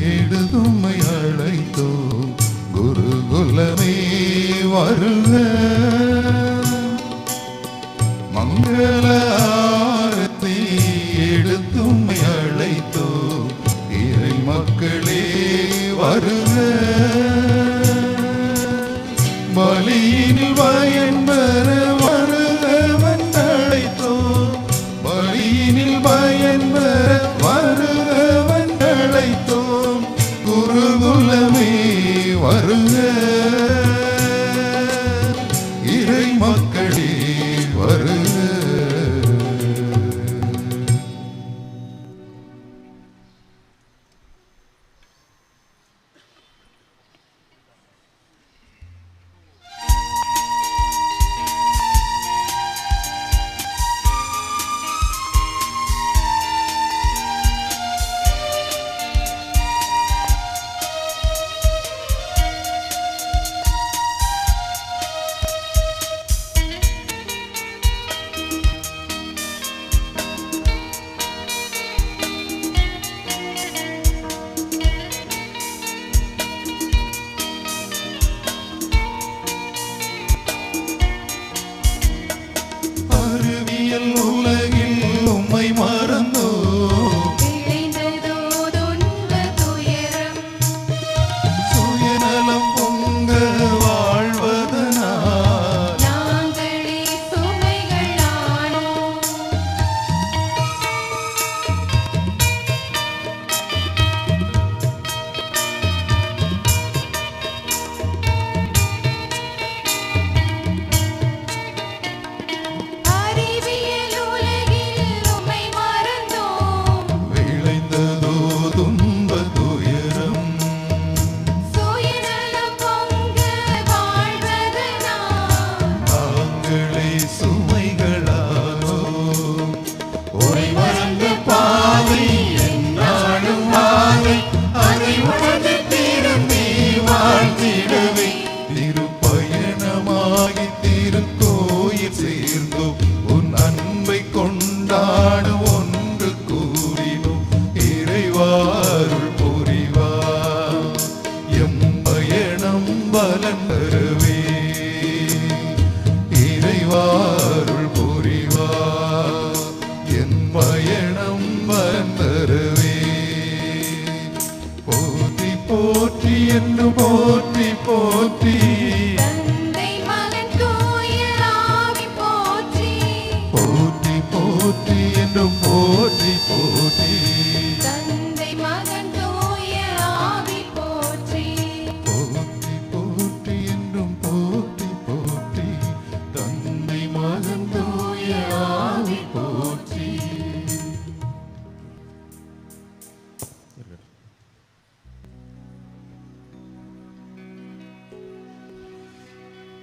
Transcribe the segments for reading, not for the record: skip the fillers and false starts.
தேடுதும்மை அழைத்தோம் குருகுலமே வருக. மங்கள ஆரத்தி எடுத்தும்மை அழைத்தோம் இறை மக்களே வருக. பலியினில் பயன் பெற வருகவன் அழைத்தோம், பலியினில் பயன் பெற வருகவன் அழைத்தோம் குருகுலமே வருக. இறை மக்களே வருக.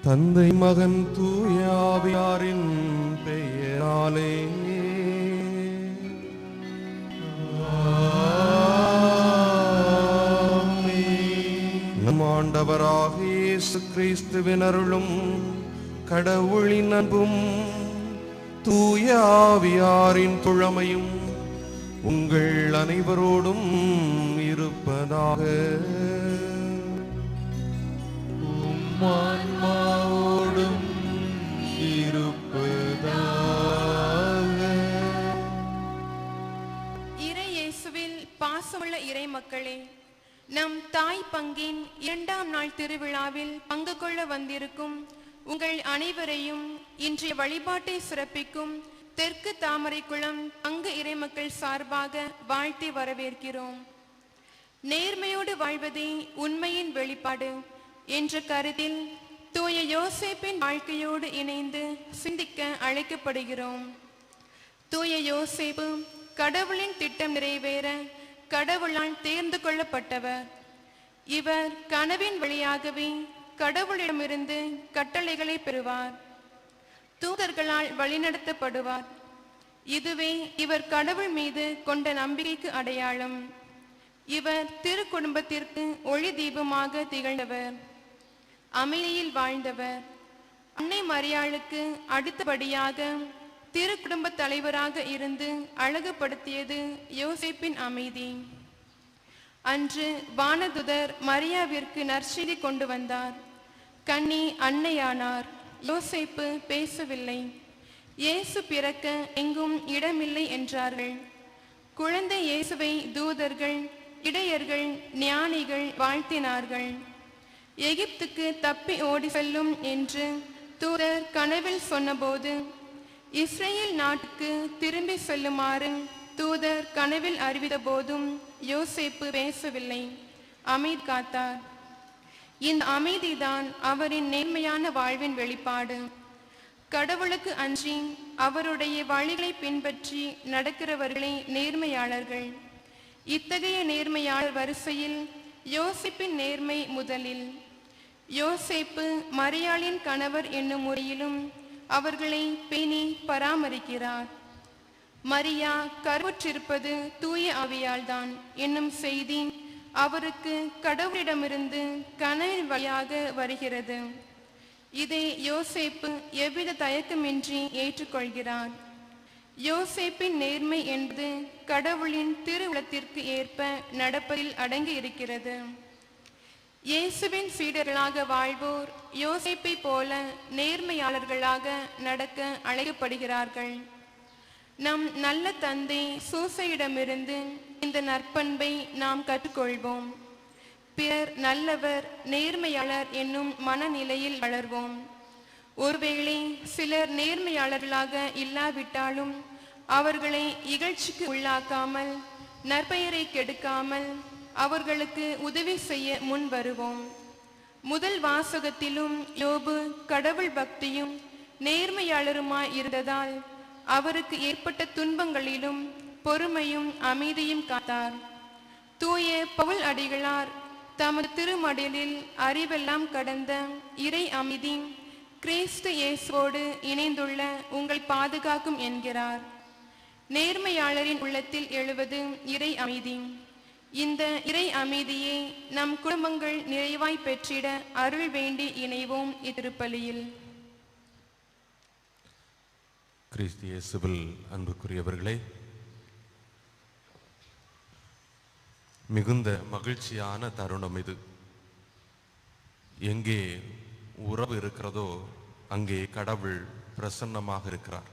தந்தை மகன் தூய ஆவியாரின் பெயராலே நம் ஆண்டவராக இயேசு கிறிஸ்துவின் அருளும் கடவுளின் அன்பும் தூய ஆவியாரின் துழமையும் உங்கள் அனைவரோடும் இருப்பதாக. ஆன்மாவோடும் இருப்பதாக. இறை இயேசுவில் பாசமுள்ள இறை மக்களே, நம் தாய் பங்கின் 2ஆம் நாள் திருவிழாவில் பங்கு கொள்ள வந்திருக்கும் உங்கள் அனைவரையும் இன்றைய வழிபாட்டை சிறப்பிக்கும் தெற்கு தாமரைக்குளம் பங்கு இறைமக்கள் சார்பாக வாழ்த்தி வரவேற்கிறோம். நேர்மையோடு வாழ்வதே உண்மையின் வெளிப்பாடு என்ற கருத்தில் தூய யோசேப்பின் வாழ்க்கையோடு இணைந்து சிந்திக்க அழைக்கப்படுகிறோம். தூய யோசேப்பு கடவுளின் திட்டம் நிறைவேற கடவுளால் தேர்ந்து கொள்ளப்பட்டவர். இவர் கனவின் வழியாகவே கடவுளிடமிருந்து கட்டளைகளை பெறுவார். தூதர்களால் வழிநடத்தப்படுவார். இதுவே இவர் கடவுள் மீது கொண்ட நம்பிக்கைக்கு அடையாளம். இவர் திரு குடும்பத்திற்கு ஒளி தீபமாக திகழ்ந்தவர். அமைதியில் வாழ்ந்தவர். அன்னை மரியாளுக்கு அடுத்தபடியாக திரு குடும்ப தலைவராக இருந்து அழகுபடுத்தியது யோசேப்பின் அமைதி. அன்று வானதுதர் மரியாவிற்கு நற்செய்தி கொண்டு வந்தார். கன்னி அன்னையானார். யோசேப்பு பேசவில்லை. இயேசு பிறக்க எங்கும் இடமில்லை என்றார்கள். குழந்தை இயேசுவை தூதர்கள், இடையர்கள், ஞானிகள் வாழ்த்தினார்கள். எகிப்துக்கு தப்பி ஓடி செல்லும் என்று தூதர் கனவில் சொன்னபோது, இஸ்ரேல் நாட்டுக்கு திரும்பி செல்லுமாறு தூதர் கனவில் அறிவித்த போதும் யோசேப்பு பேசவில்லை, அமைதி காத்தார். இந்த அமைதிதான் அவரின் நேர்மையான வாழ்வின் வெளிப்பாடு. கடவுளுக்கு அஞ்சி அவருடைய வழிகளை பின்பற்றி நடக்கிறவர்களே நேர்மையாளர்கள். இத்தகைய நேர்மையாளர் வரிசையில் யோசேப்பின் நேர்மை முதலில். யோசேப்பு மரியாளின் கணவர் என்னும் முறையிலும் அவர்களை பேணி பராமரிக்கிறார். மரியா கருவுற்றிருப்பது தூய ஆவியால்தான் என்னும் செய்தி அவருக்கு கடவுளிடமிருந்து கனவின் வழியாக வருகிறது. இதை யோசேப்பு எவ்வித தயக்கமின்றி ஏற்றுக்கொள்கிறார். யோசேப்பின் நேர்மை என்பது கடவுளின் திருவுளத்திற்கு ஏற்ப நடப்பதில் அடங்கி இருக்கிறது. இயேசுவின் சீடர்களாக வாழ்வோர் யோசேப்பை போல நேர்மையாளர்களாக நடக்க அழைக்கப்படுகிறார்கள். நம் நல்ல தந்தை சூசையிடமிருந்து இந்த நற்பண்பை நாம் கற்றுக்கொள்வோம். பிறர் நல்லவர், நேர்மையாளர் என்னும் மனநிலையில் வளர்வோம். ஒருவேளை சிலர் நேர்மையாளர்களாக இல்லாவிட்டாலும் அவர்களை இகழ்ச்சிக்கு உள்ளாக்காமல், நற்பெயரை கெடுக்காமல் அவர்களுக்கு உதவி செய்ய முன் வருவோம். முதல் வாசகத்திலும் யோபு கடவுள் பக்தியும் நேர்மையாளருமாய் இருந்ததால் அவருக்கு ஏற்பட்ட துன்பங்களிலும் பொறுமையும் அமைதியும் காத்தார். தூய பவுல் அடிகளார் தமது திருமடலில் அறிவெல்லாம் கடந்த இறை அமைதி கிறிஸ்து இயேசுவோடு இணைந்துள்ள உங்கள் பாதுகாக்கும் என்கிறார். நேர்மையாளரின் உள்ளத்தில் எழுவது இறை அமைதி. இந்த இறை அமைதியை நம் குடும்பங்கள் நிறைவாய் பெற்றிட அருள் வேண்டி இணைவோம் இத்திருப்பலியில். கிறிஸ்து இயேசுவில் அன்புக்குரியவர்களே, மிகுந்த மகிழ்ச்சியான தருணம் இது. எங்கே உறவு இருக்கிறதோ அங்கே கடவுள் பிரசன்னமாக இருக்கிறார்.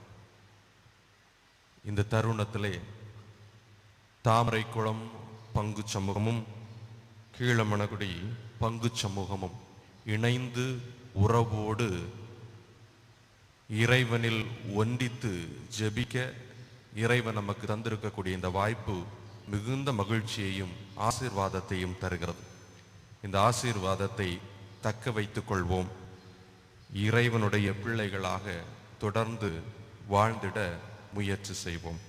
இந்த தருணத்திலே தாமரைக்குளம் பங்கு சமூகமும் கீழமணகுடி பங்கு சமூகமும் இணைந்து உறவோடு இறைவனில் ஒன்றித்து ஜெபிக்க இறைவன் நமக்கு தந்திருக்கக்கூடிய இந்த வாய்ப்பு மிகுந்த மகிழ்ச்சியையும் ஆசீர்வாதத்தையும் தருகிறது. இந்த ஆசீர்வாதத்தை தக்க வைத்துக் கொள்வோம். இறைவனுடைய பிள்ளைகளாக தொடர்ந்து வாழ்ந்திட முயற்சி செய்வோம்.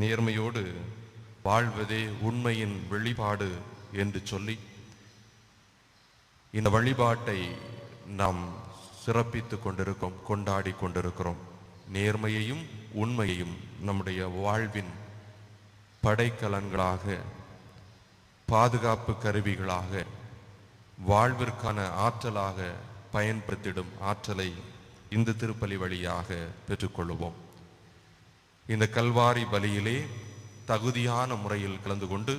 நேர்மையோடு வாழ்வதே உண்மையின் வெளிப்பாடு என்று சொல்லி இந்த வழிபாட்டை நாம் சிறப்பித்து கொண்டிருக்கிறோம், கொண்டாடி கொண்டிருக்கிறோம். நேர்மையையும் உண்மையையும் நம்முடைய வாழ்வின் படைக்கலன்களாக, பாதுகாப்பு கருவிகளாக, வாழ்விற்கான ஆற்றலாக பயன்படுத்திடும் ஆற்றலை இந்த திருப்பலி வழியாக பெற்றுக்கொள்வோம். இந்த கல்வாரி பலியிலே தகுதியான முறையில் கலந்து கொண்டு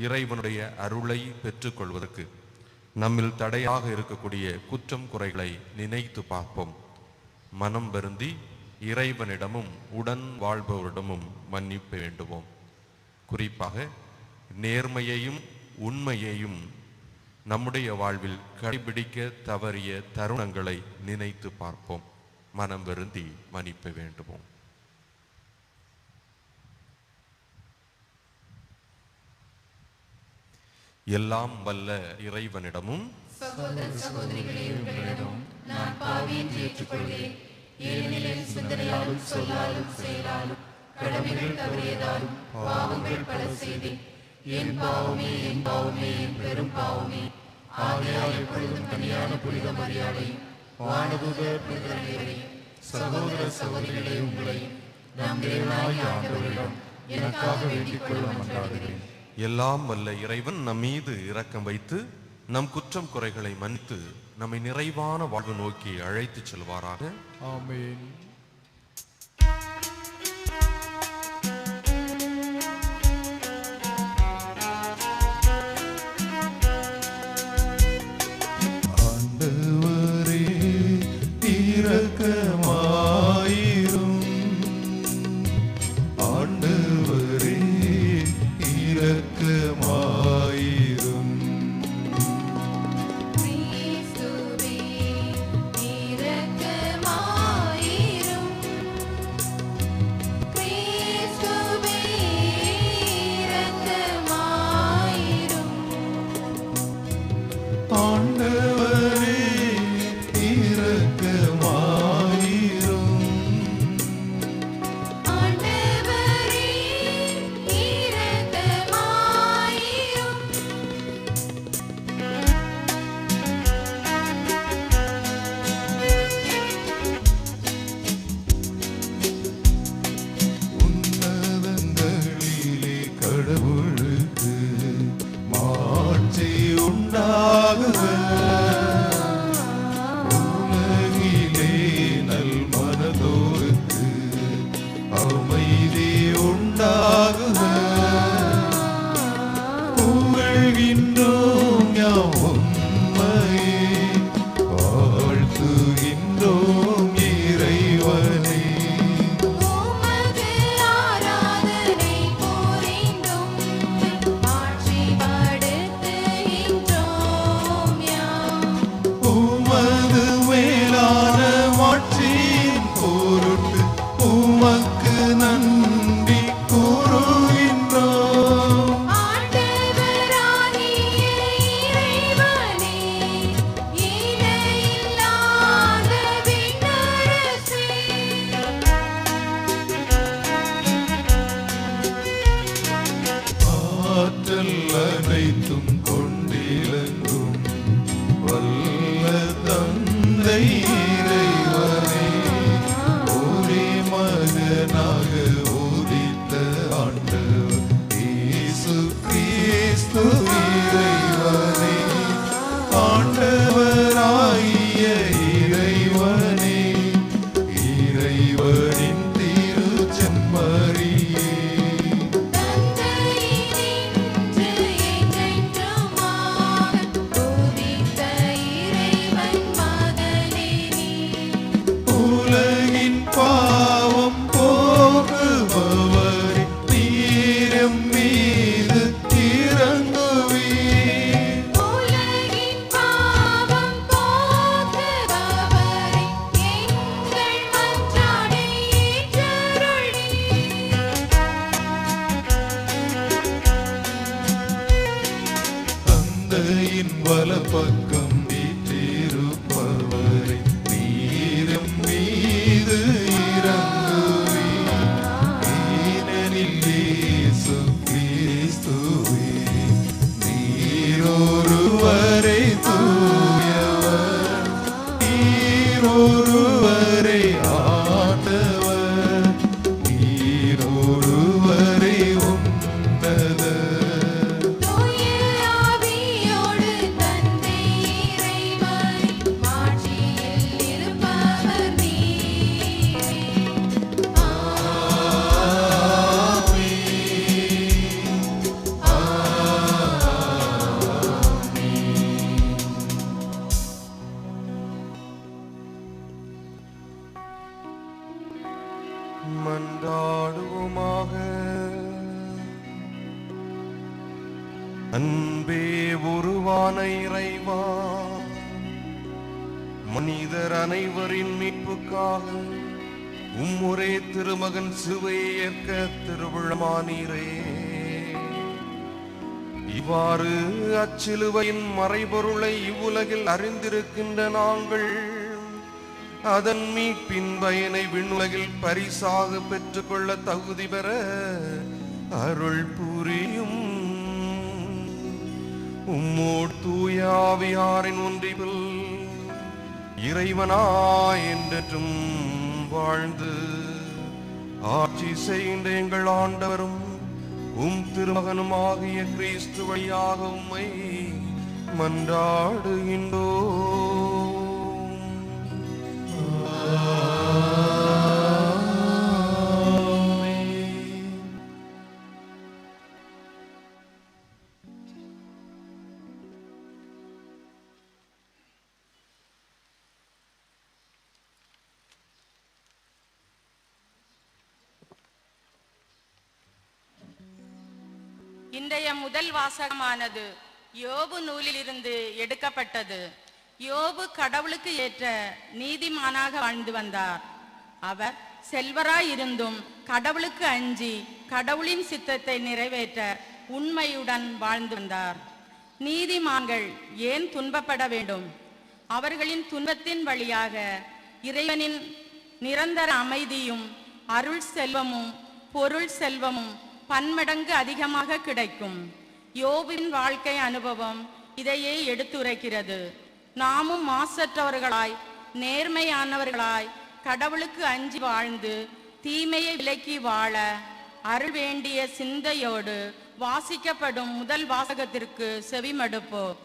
இறைவனுடைய அருளை பெற்றுக்கொள்வதற்கு நம்மில் தடையாக இருக்கக்கூடிய குற்றம் குறைகளை நினைத்து பார்ப்போம். மனம் வருந்தி இறைவனிடமும் உடன் வாழ்பவரிடமும் மன்னிப்பு வேண்டுவோம். குறிப்பாக நேர்மையையும் உண்மையையும் நம்முடைய வாழ்வில் கடைபிடிக்க தவறிய தருணங்களை நினைத்து பார்ப்போம். மனம் வருந்தி மன்னிப்பு வேண்டுவோம். எல்லாம் வல்ல இறைவனிடமும் சகோதர சகோதரிகளே, உங்களிடம் நான் பாவி என்று ஏற்றுக்கொள்கிறேன். ஏனெனில் சிந்தனையாலும் சொல்லாலும் செயலாலும் கடமைகள் தவறியதாலும் பாவங்கள் பல செய்தேன். என் பாவமே, என் பாவமே, என் பெரும் பாவமே. ஆகையால் எப்பொழுதும் கனியான புனித மரியாதையும் வானதூதர் புனிதரையும் சகோதர சகோதரிகளே, உங்களையும் நம் தேவனாகிய ஆண்டவரிடம் எனக்காக வேண்டிக் கொள்ள மன்றாடுகிறேன். எல்லாம் வல்ல இறைவன் நம் மீது இரக்கம் வைத்து நம் குற்றம் குறைகளை மன்னித்து நம்மை நிறைவான வாழ்வு நோக்கி அழைத்து செல்வாராக. ஆமென். உண்டாகுக. உலகிலே நல் மனதோருக்கு அமைதி உண்டாகுக. புகழ்கின்றோம் யாம் உம்மையே, வாழ்த்துகின்றோம் இறைவனே. உமக்கு ஆராதனை புரிந்தும் மாட்சிப்படுத்துகின்றோம் யாம். உமது மேலான மாட்சியின் பொருட்டு உமக்கு நன்றி கூறுகின்றோம். ஆண்டவராகிய இறைவனே, இணையில்லாத விண்ணரசே, ஆற்றல் அனைத்தும் கொண்டிலங்கும் வல்ல தந்தை இறைவனே, ஒரே மகனாக உதித்த ஆண்டவர் இயேசு கிறிஸ்து இறைவனே, ஆண்டவராகிய இறைவனே, இறைவனின் திருச்செம்மறியே, தந்தையினின்று என்றென்றுமாக உதித்த இறைவன் மகனே நீ. உலகின் பாவம் போக்குபவரே, நீரம் மீது இறங்குவீர். உலகின் பாவம் போக்குபவரே, எங்கள் மன்றாட்டை ஏற்றருளீர். தந்தையின் வலப்பக்கம் வீற்றிருப்பவரே, நீரம் மீது இறங்குவீர். ஏனெனில் இயேசு கிறிஸ்துவே, நீரொருவரே தூயவர், நீரொருவரே ஆண்டவர், நீரொருவரே உன்னதர். தூய ஆவியோடு தந்தை இறைவன் மாட்சியில் இருப்பவர் நீரே. மன்றாடுவோமாக. அன்பே உருவான இறைவா, மனிதர் அனைவரின் மீட்புக்காக உம்முரே திருமகன் சிலுவையை ஏற்க திருவிழமானீரே. இவ்வாறு அச்சிலுவையின் மறைபொருளை இவ்வுலகில் அறிந்திருக்கின்ற நாங்கள் அதன் மீட்பின் பயனை விண்ணுலகில் பரிசாக பெற்றுக்கொள்ள தகுதி பெற அருள் புரியும். உம்மோடு தூய ஆவியாரின் ஒன்றில் இறைவனாய் என்றும் வாழ்ந்து ஆட்சி செய்கின்ற எங்கள் ஆண்டவரும் உம் திருமகனுமாகிய கிறிஸ்து வழியாக உம்மை மன்றாடுகின்றோம். இன்றைய முதல் வாசகமானது யோபு நூலிலிருந்து எடுக்கப்பட்டது. யோபு கடவுளுக்கு ஏற்ற நீதிமானாக வாழ்ந்து வந்தார். அவர் செல்வராய் இருந்தும் கடவுளுக்கு அஞ்சி கடவுளின் சித்தத்தை நிறைவேற்ற உண்மையுடன் வாழ்ந்து வந்தார். நீதிமான்கள் ஏன் துன்பப்பட வேண்டும்? அவர்களின் துன்பத்தின் வழியாக இறைவனின் நிரந்தர அமைதியும் அருள் செல்வமும் பொருள் செல்வமும் பன்மடங்கு அதிகமாக கிடைக்கும். யோபின் வாழ்க்கை அனுபவம் இதையே எடுத்துரைக்கிறது. நாமும் மாசற்றவர்களாய் நேர்மையானவர்களாய் கடவுளுக்கு அஞ்சி வாழ்ந்து தீமையை விலக்கி வாழ அருள் வேண்டிய சிந்தையோடு வாசிக்கப்படும் முதல் வாசகத்திற்கு செவிமடுப்போம்.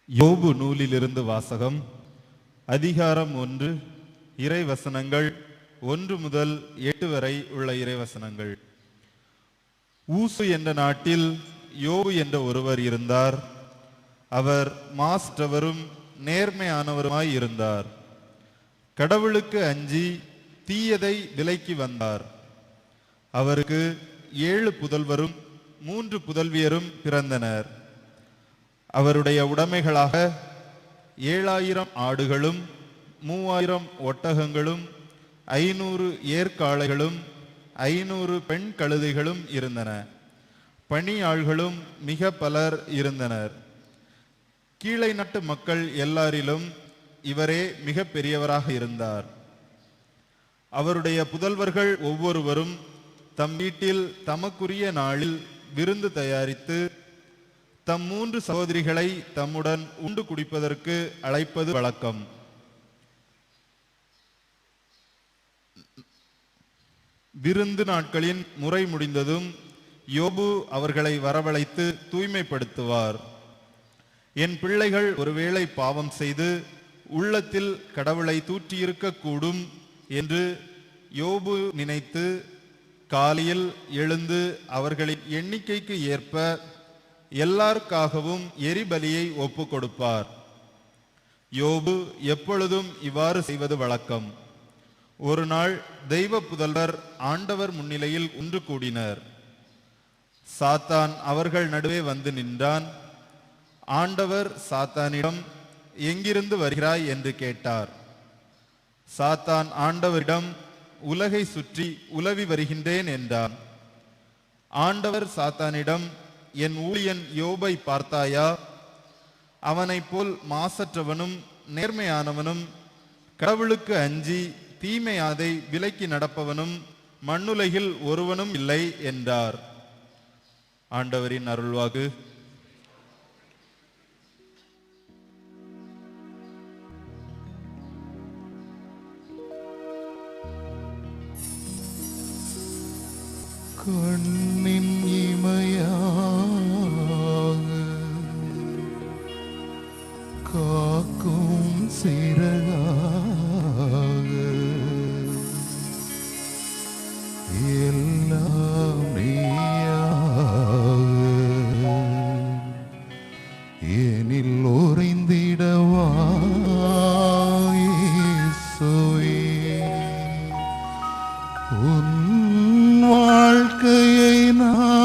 யோபு நூலிலிருந்து வாசகம். அதிகாரம் 1, இறைவசனங்கள் 1 முதல் 8 வரை உள்ள இறைவசனங்கள். ஊசு என்ற நாட்டில் யோபு என்ற ஒருவர் இருந்தார். அவர் மாசற்றவரும் நேர்மையானவருமாய் இருந்தார். கடவுளுக்கு அஞ்சி தீயதை விலக்கி வந்தார். அவருக்கு 7 புதல்வரும் 3 புதல்வியரும் பிறந்தனர். அவருடைய உடைமைகளாக 7000 ஆடுகளும் 3000 ஒட்டகங்களும் 500 ஏர்காளைகளும் 500 பெண் கழுதைகளும் இருந்தன. பணியாள்களும் மிக பலர் இருந்தனர். கீழை நாட்டு மக்கள் எல்லாரிலும் இவரே மிக பெரியவராக இருந்தார். அவருடைய புதல்வர்கள் ஒவ்வொருவரும் தம் வீட்டில் தமக்குரிய நாளில் விருந்து தயாரித்து தம் 3 சகோதரிகளை தம்முடன் உண்டு குடிப்பதற்கு அழைப்பது வழக்கம். விருந்து நாட்களின் முறை முடிந்ததும் யோபு அவர்களை வரவழைத்து தூய்மைப்படுத்துவார். என் பிள்ளைகள் ஒருவேளை பாவம் செய்து உள்ளத்தில் கடவுளை தூற்றியிருக்க கூடும் என்று யோபு நினைத்து காலையில் எழுந்து அவர்களின் எண்ணிக்கைக்கு ஏற்ப எல்லாருக்காகவும் எரிபலியை ஒப்பு கொடுப்பார். யோபு எப்பொழுதும் இவ்வாறு செய்வது வழக்கம். ஒரு நாள் தெய்வ புதல்வர் ஆண்டவர் முன்னிலையில் ஒன்று கூடினர். சாத்தான் அவர்கள் நடுவே வந்து நின்றான். ஆண்டவர் சாத்தானிடம், எங்கிருந்து வருகிறாய் என்று கேட்டார். சாத்தான் ஆண்டவரிடம், உலகை சுற்றி உலவி வருகின்றேன் என்றான். ஆண்டவர் சாத்தானிடம், என் ஊழியன் யோபை பார்த்தாயா? அவனைப் போல் மாசற்றவனும் நேர்மையானவனும் கடவுளுக்கு அஞ்சி தீமையாதை விலக்கி நடப்பவனும் மண்ணுலகில் ஒருவனும் இல்லை என்றார். ஆண்டவரின் அருள்வாக்கு. கண்ணின் இமையாக காக்கும் சிறகாக எல்லாம் நீயாக எனில் உறைந்திடவா இயேசுவே. உன் வாழ்க்கையை நான்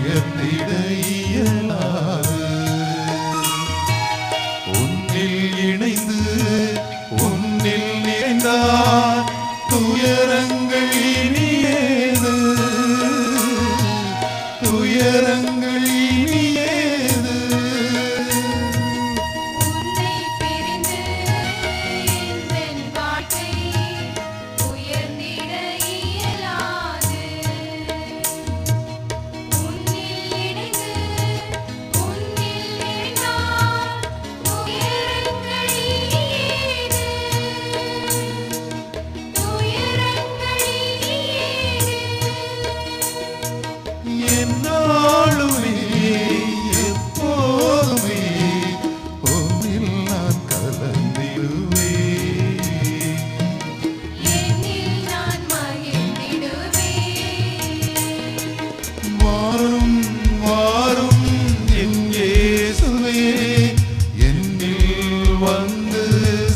உயர்ந்திட இயலாது. உன்னில் இணைந்து உன்னில் நிறைந்தார் துயரங்கள் இனியேது, துயரங்கள் இனியேது. உன்னை பிரிந்து என் வாழ்க்கை உயர்ந்திட இயலாது. உன்னில் இணைந்து உன்னில் நிறைந்தார் துயரங்கள் இனியேது, துயரங்கள் இனியேது. என்னாலுமே எப்போதுமே உன்னில் நான் கலந்திடுவேன். என்னில் நான் மகிழ்ந்திடுவேன். வாரும் வாரும் என் இயேசுவே, என்னில் வந்து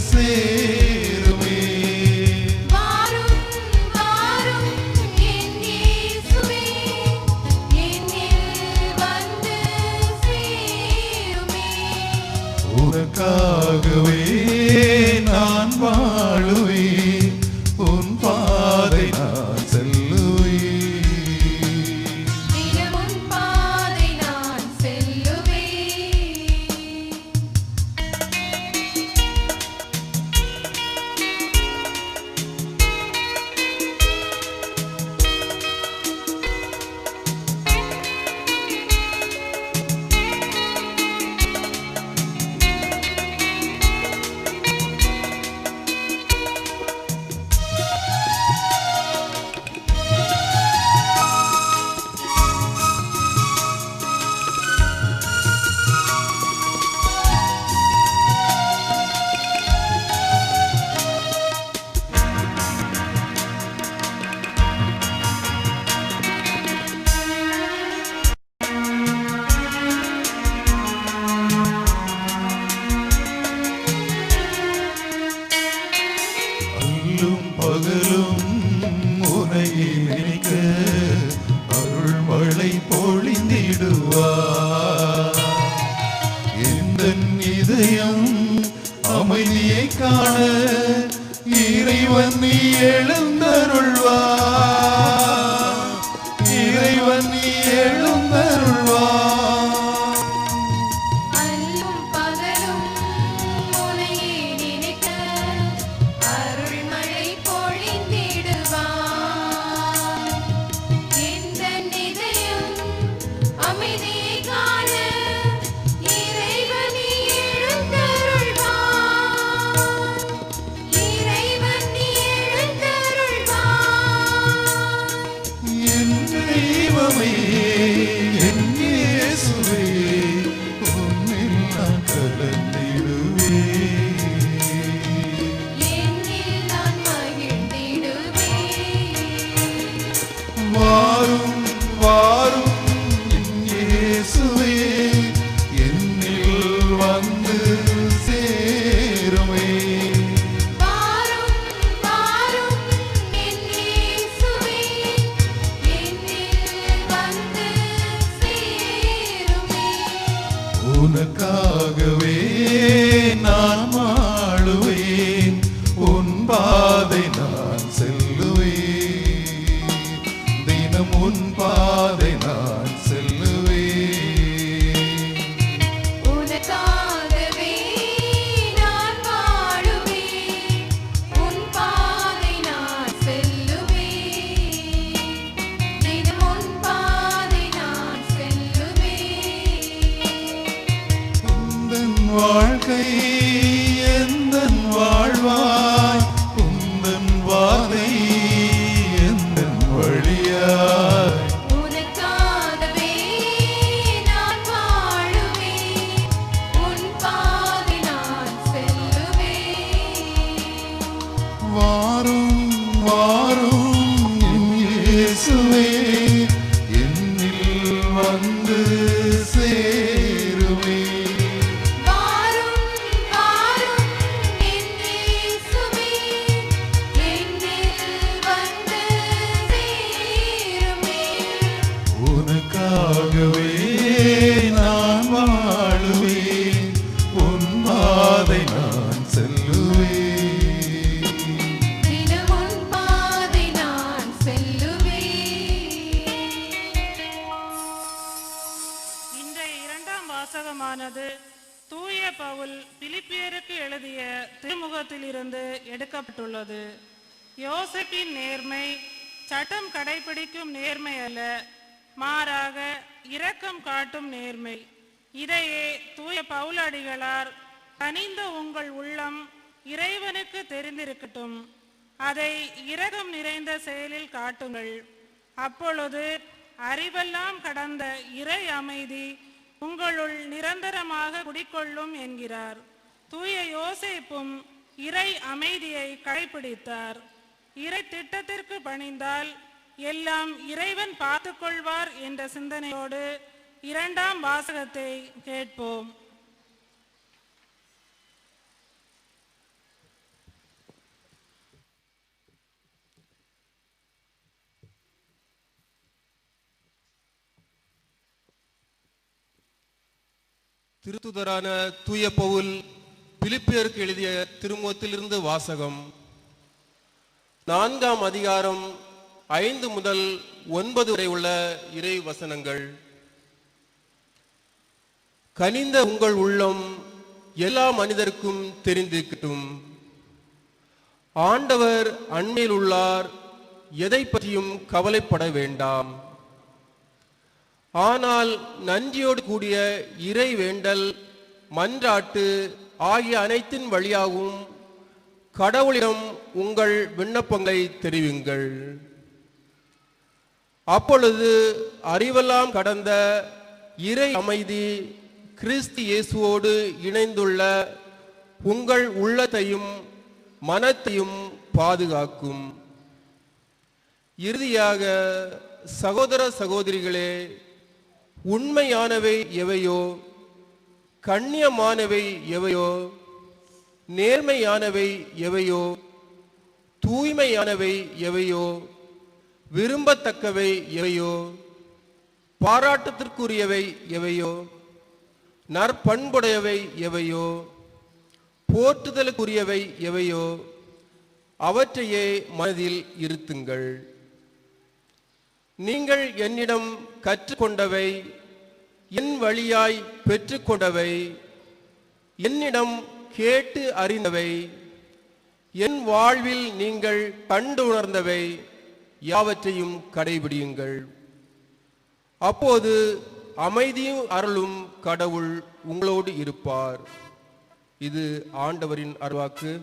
சேருமே. வாரும் வாரும் என் இயேசுவே, என்னில் வந்து சேருமே. உனக்காகவே நான் வாழுவேன், உன் பாதை நான் செல்லுவேன். தினமும் பாதை நான் செல்லுவேன். அல்லும் பகலும் உனை நினைக்க அருள் மழை பொழிந்திடுவார். எந்தன் இதயம் அமைதியை காண இறைவன் நீ எழுந்தருள்வார், இறைவன் நீ எழுந்தருள்வார். அல்லும் பகலும் உன்னையே நினைக்க அருள்மழை பொழிந்திடுவார். எந்தன் இதயம் அமைதியை காண இறைவன் நீ எழுந்தருள்வார், இறைவன் நீ எழுந்தருள்வார். என் தெய்வமே, என் இயேசுவே, உன்னில் நான் கலந்திடுவேன். என்னில் நான் மகிழ்ந்திடுவேன். வாரும் வாரும் என் இயேசுவே, என்னில் வந்து சேருமே. வாரும் வாரும் என் இயேசுவே, என்னில் வந்து சேருமே. உனக்காகவே நான் வாழுவேன், உன் பாதை நான் செல்லுவேன். தினம் உன் பாதை நான் செல்லுவேன். உனக்காகவே நான் வாழுவேன், உன் பாதை நான் செல்லுவேன். தினம் உன் பாதை நான் செல்லுவேன். உந்தன் வாழ்க்கை எந்தன் வாழ்வாய், உந்தன் வாதை எந்தன் வழியாய். உனக்காகவே நான் வாழுவேன், உன் பாதை நான் செல்லுவேன். வாரும் வாரும் என் இயேசுவே, என்னில் வந்து சேருமே. வாரும் வாரும் என் இயேசுவே, என்னில் வந்து சேருமே. உனக்காகவே வாசகமானது தூய பவுல் பிலிப்பியருக்கு எழுதிய திருமுகத்திலிருந்து எடுக்கப்பட்டுள்ளது. யோசேப்பின் நேர்மை சட்டம் கடைபிடிக்கும் நேர்மை அல்ல, மாறாக இரக்கம் காட்டும் நேர்மை. இதையே தூய பவுலடிகளார், கனிந்த உங்கள் உள்ளம் இறைவனுக்கு தெரிந்திருக்கட்டும், அதை இரக்கம் நிறைந்த செயலில் காட்டுங்கள், அப்பொழுது அறிவெல்லாம் கடந்த இறை அமைதி உங்களுள் நிரந்தரமாக குடிக்கொள்ளும் என்கிறார். தூய யோசேப்பும் இறை அமைதியை கடைபிடித்தார். இறை திட்டத்திற்கு பணிந்தால் எல்லாம் இறைவன் பார்த்துக்கொள்வார் என்ற சிந்தனையோடு இரண்டாம் வாசகத்தை கேட்போம். திருத்துதரான தூய பவுல் பிலிப்பியருக்கு எழுதிய திருமுகத்திலிருந்து வாசகம். 4ஆம் அதிகாரம் 5 முதல் 9 வரை உள்ள இறை வசனங்கள். கனிந்த உங்கள் உள்ளம் எல்லா மனிதருக்கும் தெரிந்திருக்கட்டும். ஆண்டவர் அண்மையில் உள்ளார், எதை பற்றியும் கவலைப்பட வேண்டாம். ஆனால் நன்றியோடு கூடிய இறை வேண்டல், மன்றாட்டு ஆகிய அனைத்தின் வழியாகவும் கடவுளிடம் உங்கள் விண்ணப்பங்களை தெரிவிங்கள். அப்பொழுது அறிவெல்லாம் கடந்த இறை அமைதி கிறிஸ்து இயேசுவோடு இணைந்துள்ள உங்கள் உள்ளத்தையும் மனத்தையும் பாதுகாக்கும். இறுதியாக சகோதர சகோதரிகளே, உண்மையானவை எவையோ, கண்ணியமானவை எவையோ, நேர்மையானவை எவையோ, தூய்மையானவை எவையோ, விரும்பத்தக்கவை எவையோ, பாராட்டத்திற்குரியவை எவையோ, நற்பண்புடையவை எவையோ, போற்றுதலுக்குரியவை எவையோ, அவற்றையே மனதில் இருத்துங்கள். நீங்கள் என்னிடம் கற்றுக்கொண்டவை, என் வழியாய் பெற்றுக்கொண்டவை, என்னிடம் கேட்டு அறிந்தவை, என் வாழ்வில் நீங்கள் கண்டு உணர்ந்தவை யாவற்றையும் கடைபிடியுங்கள். அப்போது அமைதியும் அருளும் கடவுள் உங்களோடு இருப்பார். இது ஆண்டவரின் அருள்வாக்கு.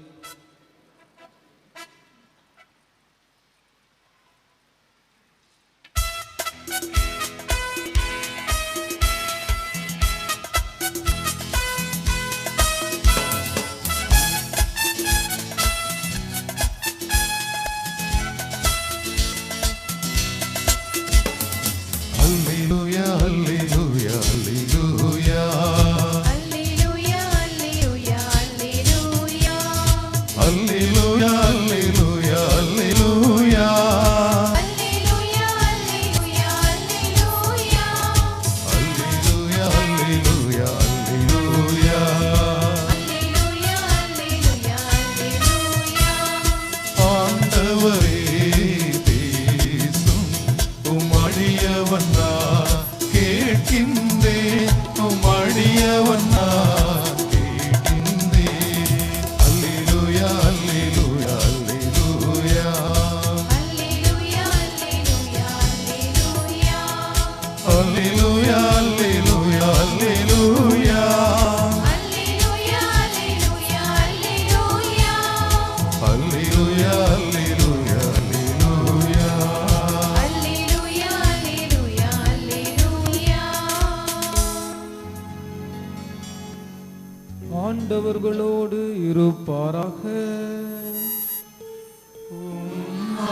ஆண்டவர்களோடு இருப்பாராக.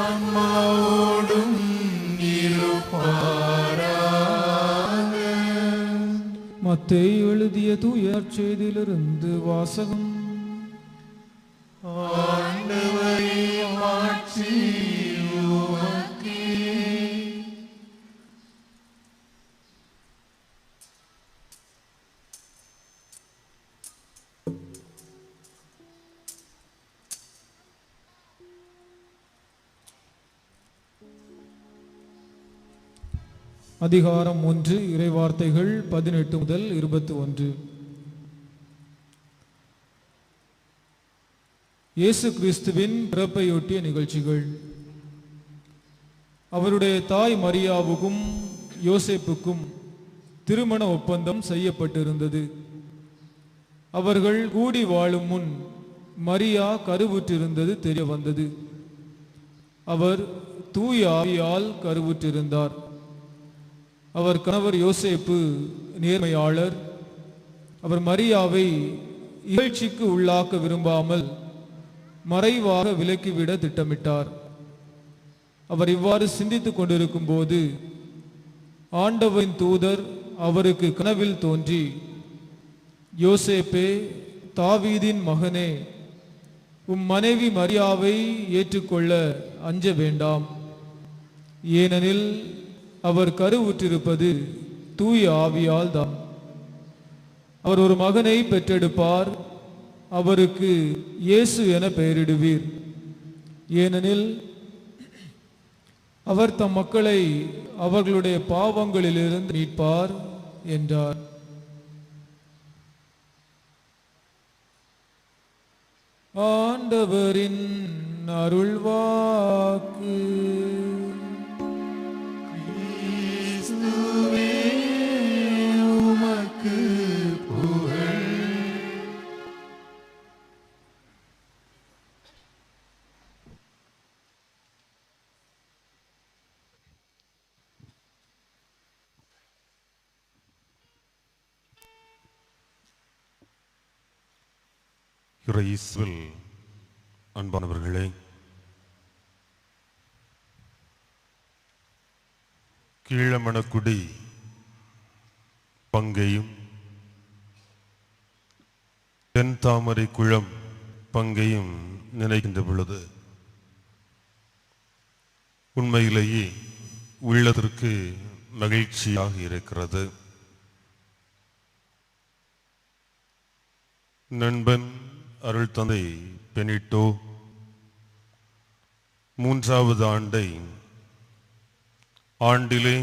ஆன்மாவோடும் இருப்பாராக. மத்தேயு எழுதிய தூய நற்செய்தியிலிருந்து வாசகம். ஆண்டவரே, மாட்சி உமக்கே. அதிகாரம் 1 இறைவார்த்தைகள் 18 முதல் 21. இயேசு கிறிஸ்துவின் பிறப்பையொட்டிய நிகழ்ச்சிகள். அவருடைய தாய் மரியாவுக்கும் யோசேப்புக்கும் திருமண ஒப்பந்தம் செய்யப்பட்டிருந்தது. அவர்கள் கூடி வாழும் முன் மரியா கருவுற்றிருந்தது தெரிய வந்தது. அவர் தூய ஆவியால் கருவுற்றிருந்தார். அவர் கணவர் யோசேப்பு நேர்மையாளர். அவர் மரியாவை இகழ்ச்சிக்கு உள்ளாக்க விரும்பாமல் மறைவாக விலக்கிவிட திட்டமிட்டார். அவர் இவ்வாறு சிந்தித்துக் கொண்டிருக்கும் போது ஆண்டவரின் தூதர் அவருக்கு கனவில் தோன்றி, யோசேப்பே, தாவீதின் மகனே, உம் மனைவி மரியாவை ஏற்றுக்கொள்ள அஞ்ச வேண்டாம். ஏனெனில் அவர் கருவுற்றிருப்பது தூய ஆவியால் தான். அவர் ஒரு மகனை பெற்றெடுப்பார். அவருக்கு இயேசு என பெயரிடுவீர். ஏனெனில் அவர் தம் மக்களை அவர்களுடைய பாவங்களிலிருந்து மீட்பார் என்றார். ஆண்டவரின் அருள்வாக்கு. கிறிஸ்துவே உமக்கு புகழ். இயேசுவில் அன்பானவர்களே, கீழமணக்குடி பங்கையும் தென் தாமரை குளம் பங்கையும் நினைக்கின்ற பொழுது உண்மையிலேயே உள்ளதற்கு மகிழ்ச்சியாக இருக்கிறது. நண்பன் அருள் தந்தை பெனிட்டோ 3வது ஆண்டிலே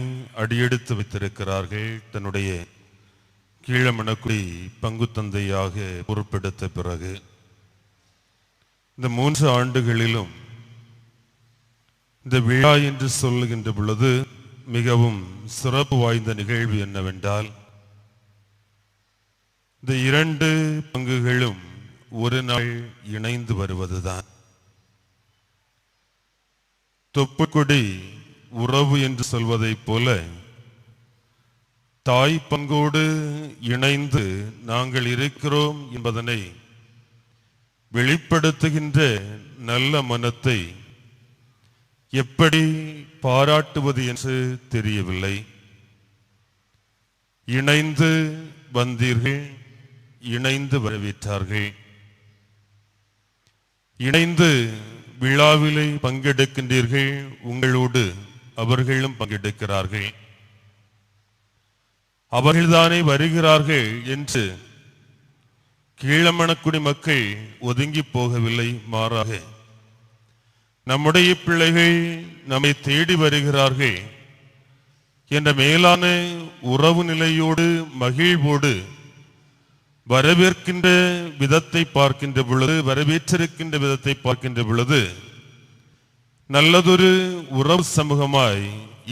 அடியெடுத்து வைத்திருக்கிறார்கள். தன்னுடைய கீழமணக்குடி பங்கு தந்தையாக பொறுப்பெடுத்த பிறகு இந்த 3 ஆண்டுகளிலும் இந்த விழா என்று சொல்லுகின்ற பொழுது மிகவும் சிறப்பு வாய்ந்த நிகழ்வு என்னவென்றால், இந்த 2 பங்குகளும் ஒரு நாள் இணைந்து வருவதுதான். தொப்புக்கொடி உறவு என்று சொல்வதைப் போல தாய் பங்கோடு இணைந்து நாங்கள் இருக்கிறோம் என்பதனை வெளிப்படுத்துகின்ற நல்ல மனத்தை எப்படி பாராட்டுவது என்று தெரியவில்லை. இணைந்து வந்தீர்கள், இணைந்து வரவேற்றார்கள். இணைந்து விழாவிலே பங்கெடுக்கின்றீர்கள், உங்களோடு அவர்களும் பங்கெடுக்கிறார்கள். அவர்கள்தானே வருகிறார்கள் என்று கீழமணக்குடி மக்கள் ஒதுங்கி போகவில்லை. மாறாக நம்முடைய பிள்ளைகள் நம்மை தேடி வருகிறார்கள் என்ற மேலான உறவு நிலையோடு மகிழ்வோடு வரவேற்கின்ற விதத்தை பார்க்கின்ற பொழுது, வரவேற்றிருக்கின்ற விதத்தை பார்க்கின்ற பொழுது, நல்லதொரு உறவு சமூகமாய்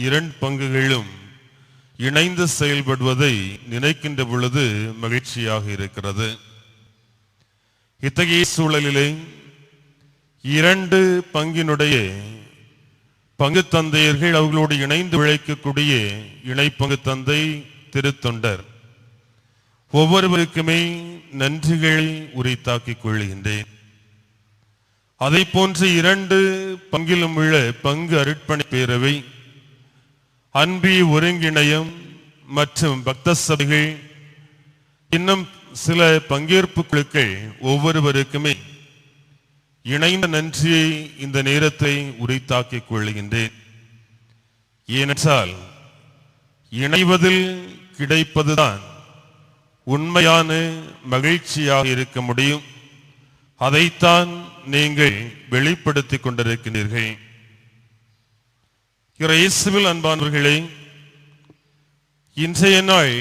2 பங்குகளும் இணைந்து செயல்படுவதை நினைக்கின்ற பொழுது மகிழ்ச்சியாக இருக்கிறது. இத்தகைய சூழலிலே 2 பங்கினுடைய பங்கு தந்தையர்கள், அவர்களோடு இணைந்து உழைக்கக்கூடிய இணை பங்கு தந்தை, திருத்தொண்டர் ஒவ்வொருவருக்குமே நன்றிகளை உரித்தாக்கிக் கொள்கின்றேன். அதை போன்று 2 பங்கிலும் உள்ள பங்கு அருட்பணி பேரவை, அன்பி ஒருங்கிணையம் மற்றும் பக்த சபைகள், இன்னும் சில பங்கேற்பு குழுக்கள் ஒவ்வொருவருக்குமே இணைந்த நன்றியை இந்த நேரத்தை உரித்தாக்கிக் கொள்கின்றேன். ஏனென்றால் இணைவதில் கிடைப்பதுதான் உண்மையான மகிழ்ச்சியாக இருக்க முடியும். அதைத்தான் நீங்கள் வெளிப்படுத்திக் கொண்டிருக்கிறீர்கள். இயேசுவில் அன்பானவர்களே, இன்றைய நாள்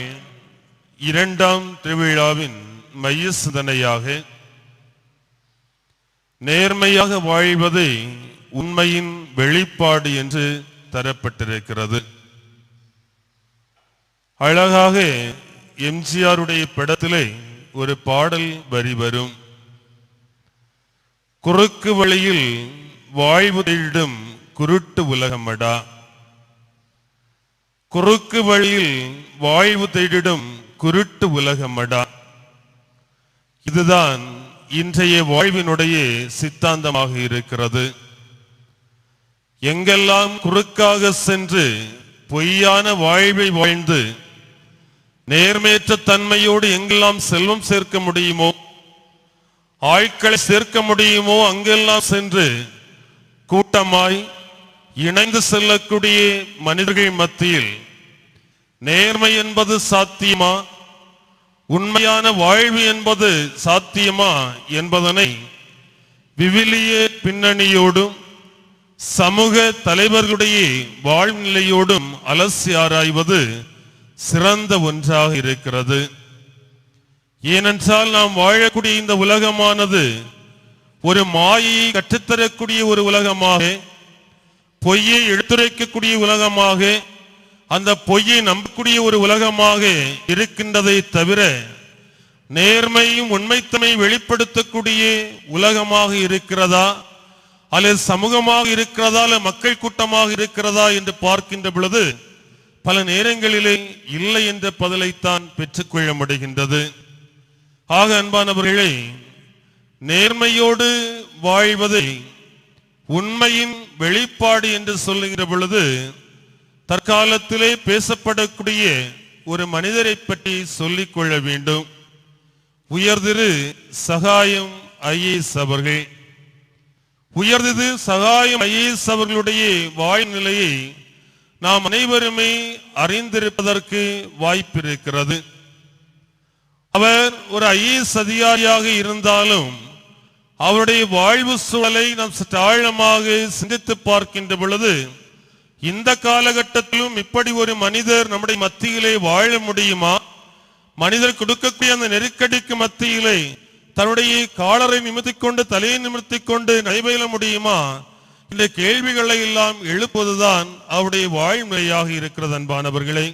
இரண்டாம் திருவிழாவின் மைய சிந்தனையாக நேர்மையாக வாழ்வதே உண்மையின் வெளிப்பாடு என்று தரப்பட்டிருக்கிறது. அழகாக எம்ஜிஆருடைய படத்திலே ஒரு பாடல் வரி வரும். குறுக்கு வழியில் வாழ்வு தேடும் குருட்டு உலகமடா, குறுக்கு வழியில் வாழ்வு தேடிடும் குருட்டு உலகமடா. இதுதான் இன்றைய வாழ்வினுடைய சித்தாந்தமாக இருக்கிறது. எங்கெல்லாம் குறுக்காக சென்று பொய்யான வாழ்வை வாழ்ந்து நேர்மையற்ற தன்மையோடு எங்கெல்லாம் செல்வம் சேர்க்க முடியுமோ, ஆட்களை சேர்க்க முடியுமோ, அங்கெல்லாம் சென்று கூட்டமாய் இணைந்து செல்லக்கூடிய மனிதர்கள் மத்தியில் நேர்மை என்பது சாத்தியமா, உண்மையான வாழ்வு என்பது சாத்தியமா என்பதனை விவிலிய பின்னணியோடும் சமூக தலைவர்களுடைய வாழ்நிலையோடும் அலசி ஆராய்வது சிறந்த ஒன்றாக இருக்கிறது. ஏனென்றால் நாம் வாழக்கூடிய இந்த உலகமானது ஒரு மாயையை கற்றுத்தரக்கூடிய ஒரு உலகமாக, பொய்யை எடுத்துரைக்கக்கூடிய உலகமாக, அந்த பொய்யை நம்பக்கூடிய ஒரு உலகமாக இருக்கின்றதை தவிர நேர்மையும் உண்மைத்தன்மை வெளிப்படுத்தக்கூடிய உலகமாக இருக்கிறதா, அல்லது சமூகமாக இருக்கிறதா, அல்லது மக்கள் கூட்டமாக இருக்கிறதா என்று பார்க்கின்ற பொழுது பல நேரங்களிலே இல்லை என்ற பதிலைத்தான் பெற்றுக்கொள்ள முடிகின்றது. ஆக அன்பானவர்களே, நேர்மையோடு வாழ்வதை உண்மையின் வெளிப்பாடு என்று சொல்லுகிற பொழுது தற்காலத்திலே பேசப்படக்கூடிய ஒரு மனிதரை பற்றி சொல்லிக் கொள்ள வேண்டும். உயர்திரு சகாயம் ஐஏஎஸ் அவர்கள். உயர்திரு சகாயம் ஐஏஎஸ் அவர்களுடைய வாழ்நிலையை நாம் அனைவருமே அறிந்திருப்பதற்கு வாய்ப்பு இருக்கிறது. அவர் ஒரு ஐஏஎஸ் அதிகாரியாக இருந்தாலும் அவருடைய வாழ்வு சூழலை நாம் சற்று ஆழமாக சிந்தித்து பார்க்கின்ற பொழுது இந்த காலகட்டத்திலும் இப்படி ஒரு மனிதர் நம்முடைய மத்தியிலே வாழ முடியுமா? மனிதர் கொடுக்கக்கூடிய அந்த நெருக்கடிக்கு மத்தியிலே தன்னுடைய காலரை நிமிர்த்திக் கொண்டு தலையை நிமிர்த்திக் கொண்டு நடைபெற முடியுமா? இந்த கேள்விகளை எல்லாம் எழுப்புவதுதான் அவருடைய வாழ்முறையாக இருக்கிறது. அன்பானவர்களே,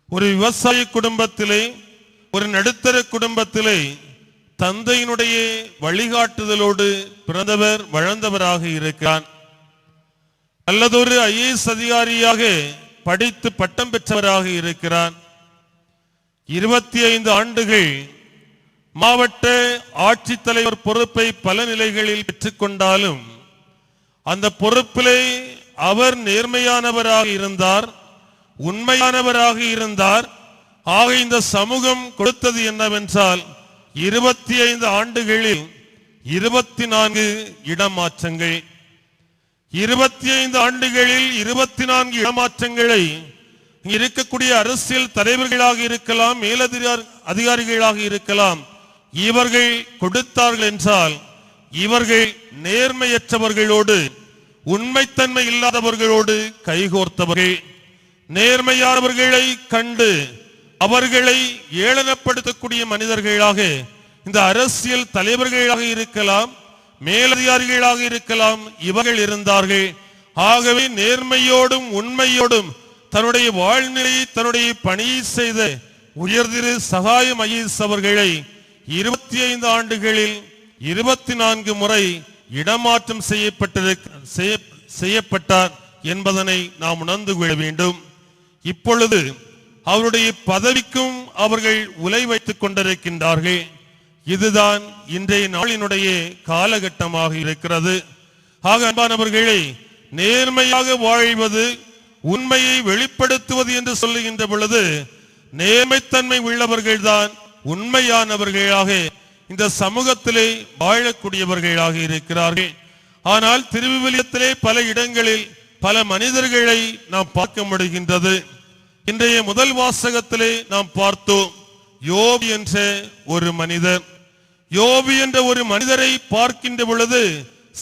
ஒரு விவசாய குடும்பத்திலே, ஒரு நடுத்தர குடும்பத்திலே தந்தையினுடைய வழிகாட்டுதலோடு பிறந்தவர், வளர்ந்தவராக இருக்கிறார். அல்லதொரு ஐஏஎஸ் அதிகாரியாக படித்து பட்டம் பெற்றவராக இருக்கிறார். 25 ஆண்டுகள் மாவட்ட ஆட்சித்தலைவர் பொறுப்பை பல நிலைகளில் பெற்றுக்கொண்டாலும் அந்த பொறுப்பிலே அவர் நேர்மையானவராக இருந்தார், உண்மையானவராக இருந்தார். ஆக இந்த சமூகம் கொடுத்தது என்னவென்றால் 25 ஆண்டுகளில் 24 இடமாற்றங்கள். 25 ஆண்டுகளில் 24 இடமாற்றங்களை இருக்கக்கூடிய அரசியல் தலைவர்களாக இருக்கலாம், மேலதிகாரிகளாக இருக்கலாம், இவர்கள் கொடுத்தார்கள் என்றால் இவர்கள் நேர்மையற்றவர்களோடு, உண்மைத்தன்மை இல்லாதவர்களோடு கைகோர்த்தவர்கள். நேர்மையானவர்களை கண்டு அவர்களை ஏளனப்படுத்தக்கூடிய மனிதர்களாக இந்த அரசியல் தலைவர்களாக இருக்கலாம், மேலதிகாரிகளாக இருக்கலாம், இவர்கள் இருந்தார்கள். ஆகவே நேர்மையோடும் உண்மையோடும் தன்னுடைய வாழ்நிலையை, தன்னுடைய பணியை செய்த உயர்திரு சகாயம் ஐஏஎஸ் அவர்களை 25 ஆண்டுகளில் 24 முறை இடமாற்றம் செய்யப்பட்டார் என்பதனை நாம் உணர்ந்து கொள்ள வேண்டும். இப்பொழுது அவருடைய பதவிக்கும் அவர்கள் உலை வைத்துக் கொண்டிருக்கின்றார்கள். இதுதான் இன்றைய நாளினுடைய காலகட்டமாக இருக்கிறது. ஆக அன்பானவர்களே, நேர்மையாக வாழ்வது, உண்மையை வெளிப்படுத்துவது என்று சொல்லுகின்ற பொழுது நேர்மைத்தன்மை உள்ளவர்கள் தான் உண்மையானவர்களாக இந்த சமூகத்திலே வாழக்கூடியவர்களாக இருக்கிறார்கள். ஆனால் திருவிவிலியத்திலே பல இடங்களில் பல மனிதர்களை நாம் பார்க்க முடிகின்றது. இன்றைய முதல் வாசகத்திலே நாம் பார்த்தோம், யோபு என்ற ஒரு மனிதர். யோபு என்ற ஒரு மனிதரை பார்க்கின்ற பொழுது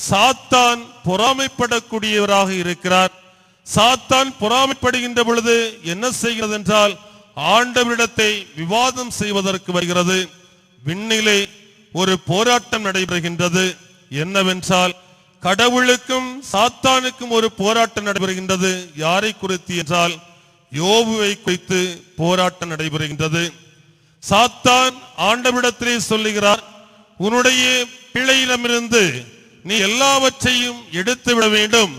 சாத்தான் பொறாமைப்படக்கூடியவராக இருக்கிறார். சாத்தான் பொறாமைப்படுகின்ற பொழுது என்ன செய்கிறது என்றால் ஆண்டவரிடத்தை விவாதம் செய்வதற்கு வருகிறது. விண்ணிலே ஒரு போராட்டம் நடைபெறுகின்றது. என்னவென்றால் கடவுளுக்கும் சாத்தானுக்கும் ஒரு போராட்டம் நடைபெறுகின்றது. யாரை குறித்து என்றால் யோபுவை குறித்து போராட்டம் நடைபெறுகின்றது. சாத்தான் ஆண்டவரிடத்திலே சொல்லுகிறார், உன்னுடைய பிள்ளையிடமிருந்து நீ எல்லாவற்றையும் எடுத்து விட வேண்டும்,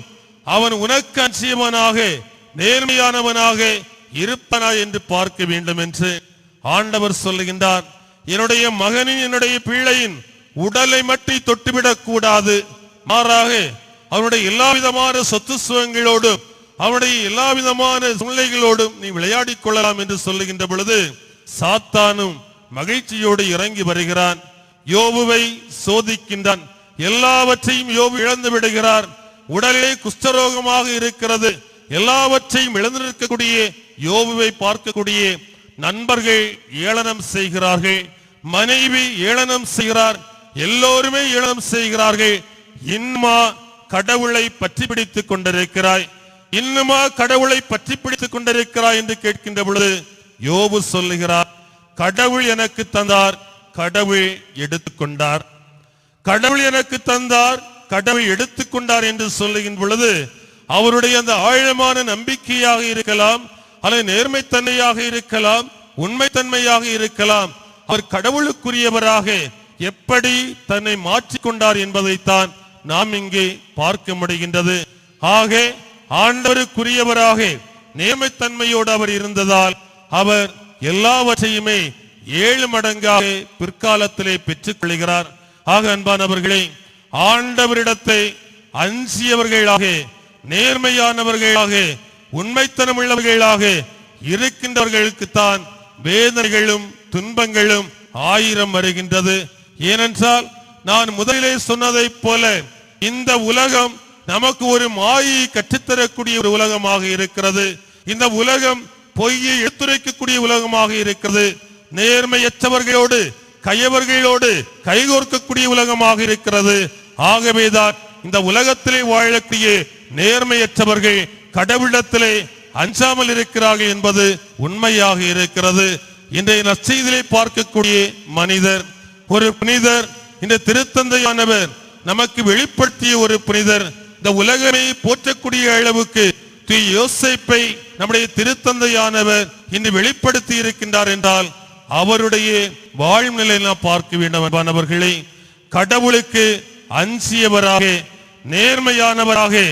அவன் உனக்கு அஞ்சியவனாக நேர்மையானவனாக இருப்பனா என்று பார்க்க வேண்டும் என்று ஆண்டவர் சொல்லுகின்றார். என்னுடைய மகனின் என்னுடைய பிள்ளையின் உடலை மட்டும் தொட்டுவிடக் கூடாது, மாறாக அவனுடைய எல்லா விதமான சொத்து சுகங்களோடும் அவனுடைய எல்லா விதமான சூழ்நிலைகளோடும் நீ விளையாடிக் கொள்ளலாம் என்று சொல்லுகின்ற பொழுது சாத்தானும் மகிழ்ச்சியோடு இறங்கி வருகிறான். யோபுவை சோதிக்கின்றான். எல்லாவற்றையும் யோபு இழந்து விடுகிறார். உடலிலே குஷ்டரோகமாக இருக்கிறது. எல்லாவற்றையும் இழந்து நிற்கக்கூடிய யோபுவை பார்க்கக்கூடிய நண்பர்கள் ஏளனம் செய்கிறார்கள். மனைவி ஏளனம் செய்கிறார். எல்லோருமே ஏளனம் செய்கிறார்கள். இன்னுமா கடவுளை பற்றி பிடித்துக் கொண்டிருக்கிறாய், இன்னுமா கடவுளை பற்றி பிடித்துக் கொண்டிருக்கிறாய் என்று கேட்கின்ற பொழுது யோபு சொல்லுகிறார், கடவுள் எனக்கு தந்தார், கடவுள் எடுத்துக்கொண்டார். கடவுள் எனக்கு தந்தார், கடவுள் எடுத்துக்கொண்டார் என்று சொல்லுகின்ற பொழுது அவருடைய அந்த ஆழமான நம்பிக்கையாக இருக்கலாம், அல்லது நேர்மைத்தன்மையாக இருக்கலாம், உண்மைத்தன்மையாக இருக்கலாம். அவர் கடவுளுக்குரியவராக எப்படி தன்னை மாற்றிக்கொண்டார் என்பதைத்தான் நாம் இங்கே பார்க்க முடிகின்றது. ஆக ஆண்டவருக்குரியவராக நேர்மைத்தன்மையோடு அவர் இருந்ததால் அவர் எல்லாவற்றையுமே 7 மடங்காக பிற்காலத்திலே பெற்றுக் கொள்கிறார். ஆக அன்பானவர்களே, ஆண்டவரிடத்தை அஞ்சியவர்களாக நேர்மையானவர்களாக உண்மைத்தனம் உள்ளவர்களாக இருக்கின்றவர்களுக்குத்தான் வேதனைகளும் துன்பங்களும் 1000 வருகின்றது. ஏனென்றால் நான் முதலிலே சொன்னதைப் போல இந்த உலகம் நமக்கு ஒரு மாயை கற்றுத்தரக்கூடிய ஒரு உலகமாக இருக்கிறது. இந்த உலகம் பொய்யை எடுத்துரைக்கக்கூடிய உலகமாக இருக்கிறது. நேர்மையற்றவர்களோடு கையவர்களோடு கைகோர்க்கக்கூடிய உலகமாக இருக்கிறது. ஆகவேதான் இந்த உலகத்திலே வாழக்கூடிய நேர்மையற்றவர்கள் கடவுளிடத்திலே அஞ்சாமல் இருக்கிறார்கள் என்பது உண்மையாக இருக்கிறது. இன்றைய நற்செய்தியிலே பார்க்கக்கூடிய மனிதர், ஒரு புனிதர், இந்த திருத்தந்தையானவர் நமக்கு வெளிப்படுத்திய ஒரு புனிதர். இந்த உலகமே போற்றக்கூடிய அளவுக்கு யோசேப்பை நம்முடைய திருத்தந்தையானவர் இன்று வெளிப்படுத்தி இருக்கின்றார் என்றால் அவருடைய வாழ்நிலை நாம் பார்க்க வேண்டும். அன்பானவர்களே, கடவுளுக்கு அஞ்சியவராக நேர்மையானவராக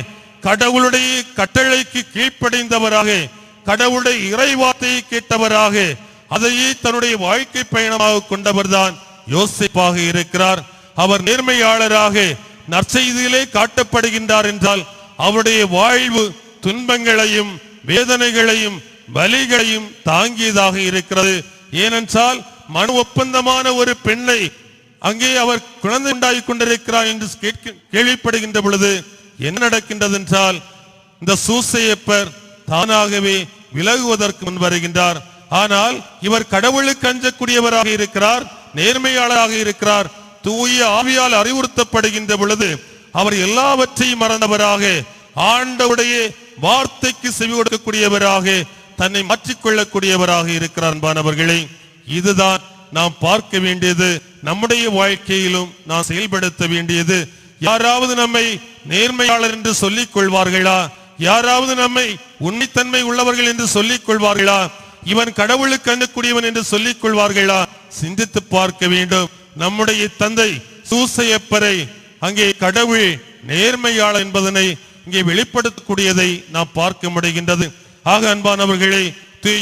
கடவுளுடைய கட்டளைக்கு கீழ்ப்படைந்தவராக கடவுளுடைய இறைவார்த்தையை கேட்டவராக அதையே தன்னுடைய வாழ்க்கை பயணமாக கொண்டவர்தான் யோசேப்பாக இருக்கிறார். அவர் நேர்மையாளராக நற்செய்தியிலே காட்டப்படுகின்றார் என்றால் அவருடைய வாழ்வு துன்பங்களையும் வேதனைகளையும் வலிகளையும் தாங்கியதாக இருக்கிறது. ஏனென்றால் மனு ஒப்பந்தமான ஒரு பெண்ணை அங்கே அவர் குழந்தை உண்டாகி கொண்டிருக்கிறார் என்று கேள்விப்படுகின்ற பொழுது என்ன நடக்கின்றது என்றால் இந்த சூசையப்பர் தானாகவே விலகுவதற்கு முன் வருகின்றார். ஆனால் இவர் கடவுளுக்கு அஞ்சக்கூடியவராக இருக்கிறார், நேர்மையாளராக இருக்கிறார். தூய ஆவியால் அறிவுறுத்தப்படுகின்ற பொழுது அவர் எல்லாவற்றையும் மறந்தவராக ஆண்டவருடைய வார்த்தைக்கு செவி கொடுக்கக்கூடியவராக தன்னை மாற்றிக்கொள்ளக்கூடியவராக இருக்கிறார். அன்பானவர்களே, இதுதான் நாம் பார்க்க வேண்டியது, நம்முடைய வாழ்க்கையிலும் நாம் செயல்படுத்த வேண்டியது. யாராவது நம்மை நேர்மையாளர் என்று சொல்லிக் கொள்வார்களா? யாராவது நம்மை உண்மைத்தன்மை உள்ளவர்கள் என்று சொல்லிக் கொள்வார்களா? இவன் கடவுளுக்கு அஞ்சக்கூடியவன் என்று சொல்லிக் கொள்வார்களா? சிந்தித்து பார்க்க வேண்டும். நம்முடைய தந்தை சூசையப்பரை அங்கே கடவுள் நேர்மையாளர் என்பதனை இங்கே வெளிப்படுத்தக்கூடியதை நாம் பார்க்க முடிகின்றது. ஆக அன்பானவர்களே,